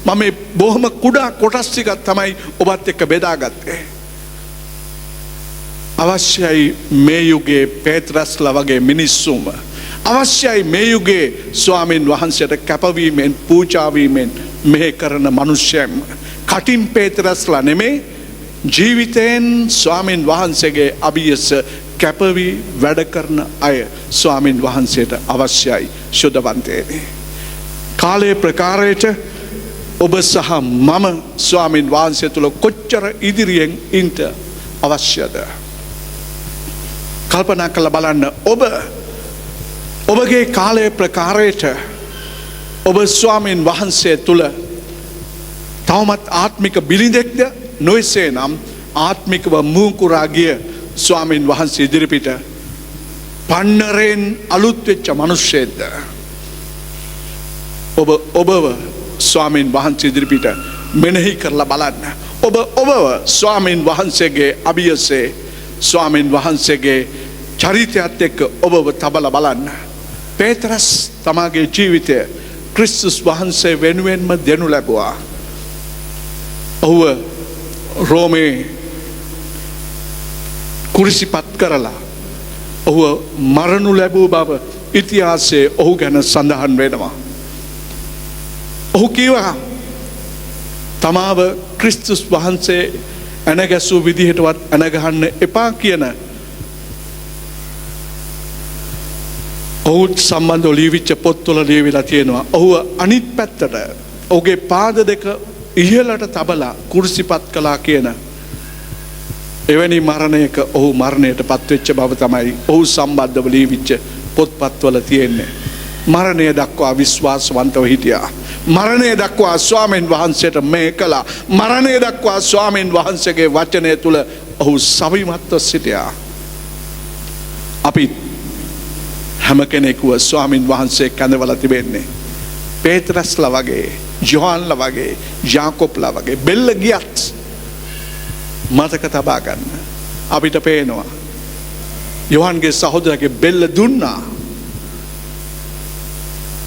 මම මේ බොහොම කුඩා කොටස් ටිකක් තමයි ඔබත් එක්ක බෙදාගත්තේ. අවශ්‍යයි මේ යුගයේ පේතරස්ලා වගේ මිනිස්සුම. අවශ්‍යයි මේ යුගයේ ස්වාමීන් වහන්සේට කැපවීමෙන් පූජාවීමෙන් මෙහෙ කරන මිනිස්සුන්. කටින් පේතරස්ලා නෙමෙයි, ජීවිතයෙන් ස්වාමීන් වහන්සේගේ අභියස කැපවි වැඩ කරන අය ස්වාමීන් වහන්සේට අවශ්‍යයි. ශුද්ධවන්තයනි, කාලයේ ප්‍රකාරයට ඔබ සහ මම ස්වාමීන් වහන්සේ තුල කොච්චර ඉදිරියෙන් ඉන්න අවශ්‍යද? කල්පනා කරලා බලන්න. ඔබගේ කාලයේ ප්‍රකාරයට ඔබ ස්වාමීන් වහන්සේ තුල තවමත් ආත්මික බිලිඳෙක්ද? නොයසේ නම් ආත්මිකව මූකුරා ගිය ස්වාමීන් වහන්සේ ඉදිරිපිට පන්නරෙන් අලුත් වෙච්ච මිනිස්සෙක්ද? ඔබව ස්වාමීන් වහන්සේ ඉදිරිපිට මෙනෙහි කරලා බලන්න. ඔබව ස්වාමීන් වහන්සේගේ අභියසේ ස්වාමීන් වහන්සේගේ චරිතයත් එක්ක ඔබව තබලා බලන්න. පේතරස් තමාගේ ජීවිතය ක්‍රිස්තුස් වහන්සේ වෙනුවෙන්ම දෙනු ලැබුවා. ඔහුව රෝමේ කුරිසිපත් කරලා ඔහුව මරණු ලැබූ බව ඉතිහාසයේ ඔහු ගැන සඳහන් වෙනවා. ඔහු කිව්වා තමාව ක්‍රිස්තුස් වහන්සේ ඇනගැසූ විදිහටවත් ඇනගහන්න එපා කියන ඔහුත් සම්බන්ධව ලියවිච්ච පොත්වල ලියවිලා තියෙනවා. ඔහුව අනිත් පැත්තට ඔහුගේ පාද දෙක ඉහළට තබලා කුරිසිපත් කළා කියන එවැනි මරණයක ඔහු මරණයට පත්වෙච්ච බව තමයි ඔහු සම්බන්ධව ලියවිච්ච පොත්පත්වල තියෙන්නේ. මරණය දක්වා විශ්වාසවන්තව හිටියා. මරණය දක්වා ස්වාමීන් වහන්සේට මේ කළා. මරණය දක්වා ස්වාමීන් වහන්සේගේ වචනය තුල ඔහු සවිමත්ව සිටියා. අපි හැම කෙනෙකුව ස්වාමීන් වහන්සේ කැඳවලා තිබෙන්නේ පේතරස්ලා වගේ, යොහන්ලා වගේ, යාකොබ්ලා වගේ. බෙල්ල ගියත් මතක තබා ගන්න. අපිට පේනවා යොහන්ගේ සහෝදරගේ බෙල්ල දුන්නා.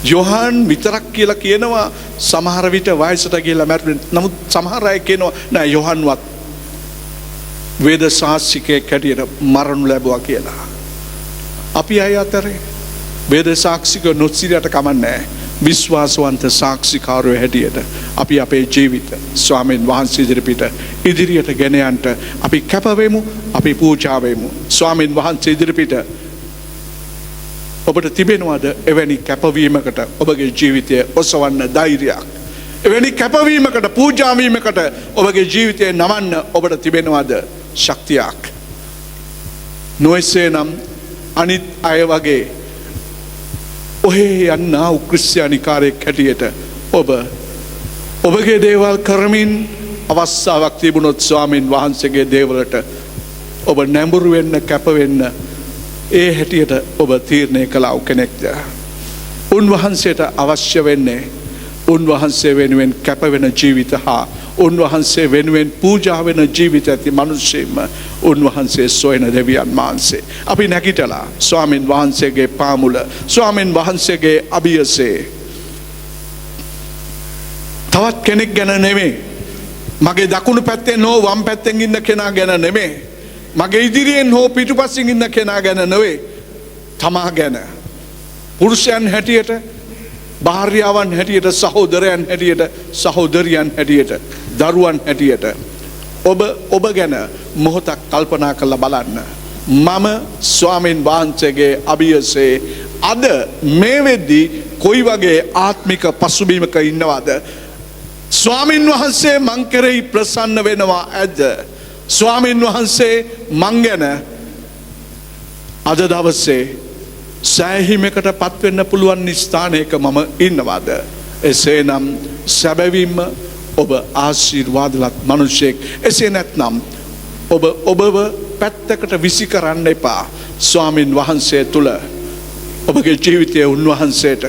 යොහන් විතරක් කියලා කියනවා සමහර විට වයසට ගිහලා මැරුණේ. නමුත් සමහර අය කියනවා නෑ යොහන්වත් වේද සාක්ෂිකයෙක් හැටියට මරණු ලැබුවා කියලා. අපි අය අතරේ වේද සාක්ෂික නොසිරියට කමන්නේ. විශ්වාසවන්ත සාක්ෂිකාරයෝ හැටියට අපි අපේ ජීවිත ස්වාමීන් වහන්සේ ඉදිරියට ගෙන යන්න අපි කැප වෙමු. අපි පූජා වෙමු. ස්වාමීන් වහන්සේ ඉදිරියට ඔබට තිබෙනවද එවැනි කැපවීමකට ඔබගේ ජීවිතය ඔසවන්න ධෛර්යයක්? එවැනි කැපවීමකට පූජාවීමකට ඔබගේ ජීවිතය නවන්න ඔබට තිබෙනවද ශක්තියක්? නොයසේ නම් අනිත් අය වගේ ඔහේ යන්න ක්‍රිස්තියානිකාරයෙක් හැටියට ඔබගේ දේවල් කරමින් අවස්ථාවක් තිබුණොත් ස්වාමින් වහන්සේගේ දේවලට ඔබ නැඹුරු වෙන්න කැප වෙන්න ඒ හැටියට ඔබ තීරණය කළා කෙනෙක්ද? උන්වහන්සේට අවශ්‍ය වෙන්නේ උන්වහන්සේ වෙනුවෙන් කැප වෙන ජීවිත හා උන්වහන්සේ වෙනුවෙන් පූජා වෙන ජීවිත ඇති මිනිස්සෙම උන්වහන්සේ සොයන දෙවියන් වහන්සේ. අපි නැගිටලා ස්වාමින් වහන්සේගේ පාමුල ස්වාමින් වහන්සේගේ අභියසේ තවත් කෙනෙක් ගැන නෙමෙයි, මගේ දකුණු පැත්තෙන් හෝ වම් පැත්තෙන් ඉන්න කෙනා ගැන නෙමෙයි, මගේ ඉදිරියෙන් හෝ පිටුපසින් ඉන්න කෙනා ගැන නෙවෙයි, තමා ගැන පුරුෂයන් හැටියට, භාර්යාවන් හැටියට, සහෝදරයන් හැටියට, සහෝදරියන් හැටියට, දරුවන් හැටියට ඔබ ගැන මොහොතක් කල්පනා කරලා බලන්න. මම ස්වාමින් වහන්සේගේ අභියසේ අද මේ වෙද්දී කොයි වගේ ආත්මික පසුබිමක ඉන්නවද? ස්වාමින් වහන්සේ මං කෙරෙහි ප්‍රසන්න වෙනවා ඇද්ද? ස්වාමින් වහන්සේ මං ගැන අද දවසේ සෑහීමකට පත්වෙන්න පුළුවන් ස්ථානයක මම ඉන්නවාද? එසේනම් සැබවින්ම ඔබ ආශිර්වාදවත් මිනිසෙක්. එසේ නැත්නම් ඔබව පැත්තකට විසි කරන්න එපා. ස්වාමින් වහන්සේ තුල ඔබගේ ජීවිතය උන්වහන්සේට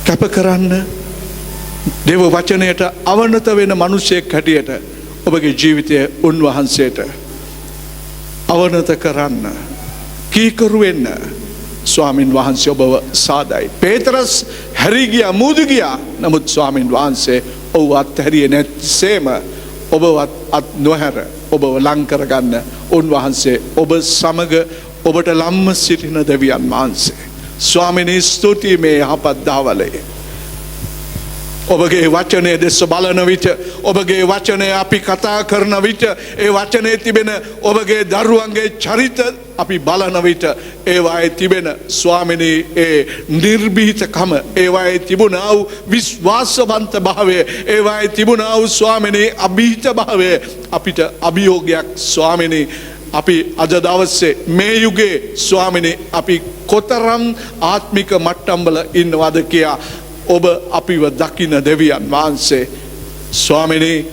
කැප කරන්න, දේව වචනයට අවනත වෙන මිනිසෙක් හැටියට ඔබගේ ජීවිතය උන්වහන්සේට අවනත කරන්න, කීකරු වෙන්න ස්වාමින් වහන්සේ ඔබව සාදයි. පේතරස් හැරී ගියා, මූදු ගියා. නමුත් ස්වාමින් වහන්සේ ඔව් අත්හැරියේ නැත්සේම ඔබවත් අත් නොහැර ඔබව ලං කරගන්න උන්වහන්සේ ඔබ සමග ඔබට ලම්ම සිටින දෙවියන් වහන්සේ. ස්වාමිනී ස්තුතියි මේ යහපත් දවසේ. ඔබගේ වචනය දෙස බලන විට, ඔබගේ වචනය අපි කතා කරන විට, ඒ වචනේ තිබෙන ඔබගේ දරුවන්ගේ චරිත අපි බලන විට, ඒවායේ තිබෙන ස්වාමිනී ඒ නිර්භීතකම, ඒවායේ තිබුණා වූ විශ්වාසවන්ත භාවය, ඒවායේ තිබුණා වූ ස්වාමිනී අභීත භාවය අපිට අභියෝගයක් ස්වාමිනී. අපි අද දවසේ මේ යුගයේ ස්වාමිනී අපි කොතරම් ආත්මික මට්ටම්වල ඉන්නවද කියා ඔබ අපිව දකින දෙවියන් වහන්සේ ස්වාමිනී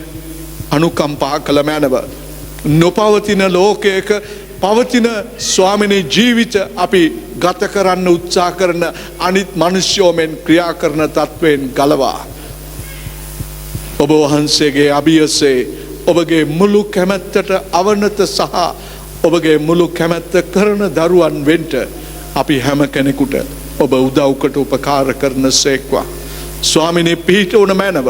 අනුකම්පා කළ මැනව. නොපවතින ලෝකයක පවතින ස්වාමිනී ජීවිත අපි ගත කරන්න උත්සාහ කරන අනිත් මිනිස්යෝ මෙන් ක්‍රියා කරන තත්වයෙන් ගලවා ඔබ වහන්සේගේ අභියසේ ඔබගේ මුළු කැමැත්තට අවනත සහ ඔබගේ මුළු කැමැත්ත කරන දරුවන් වෙන්ට අපි හැම කෙනෙකුට ඔබ උදව්කට උපකාර කරන සේක්වා. ස්වාමිනී පිහිට උන මැනව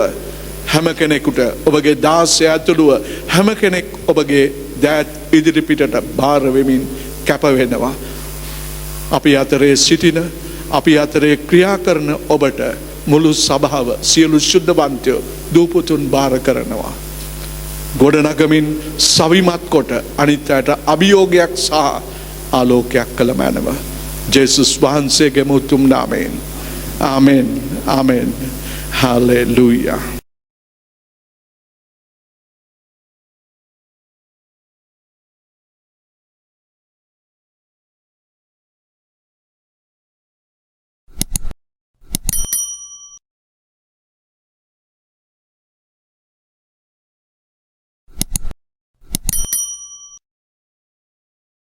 හැම කෙනෙකුට ඔබගේ දාසය ඇතුළුව හැම කෙනෙක් ඔබගේ දෑත් ඉදිරිපිටට භාර වෙමින් කැප වෙනවා. අපි අතරේ සිටින, අපි අතරේ ක්‍රියා කරන ඔබට මුළු සභාව සියලු ශුද්ධවන්තයෝ දූපුතුන් භාර කරනවා. ගොඩනගමින් සවිමත් කොට අනිත් අයට අභියෝගයක් සහ ආලෝකයක් කළ මැනව. ජේසුස් වහන්සේගේ උතුම් නාමයෙන්. ආමෙන්. ආමෙන්. හලෙලූයා.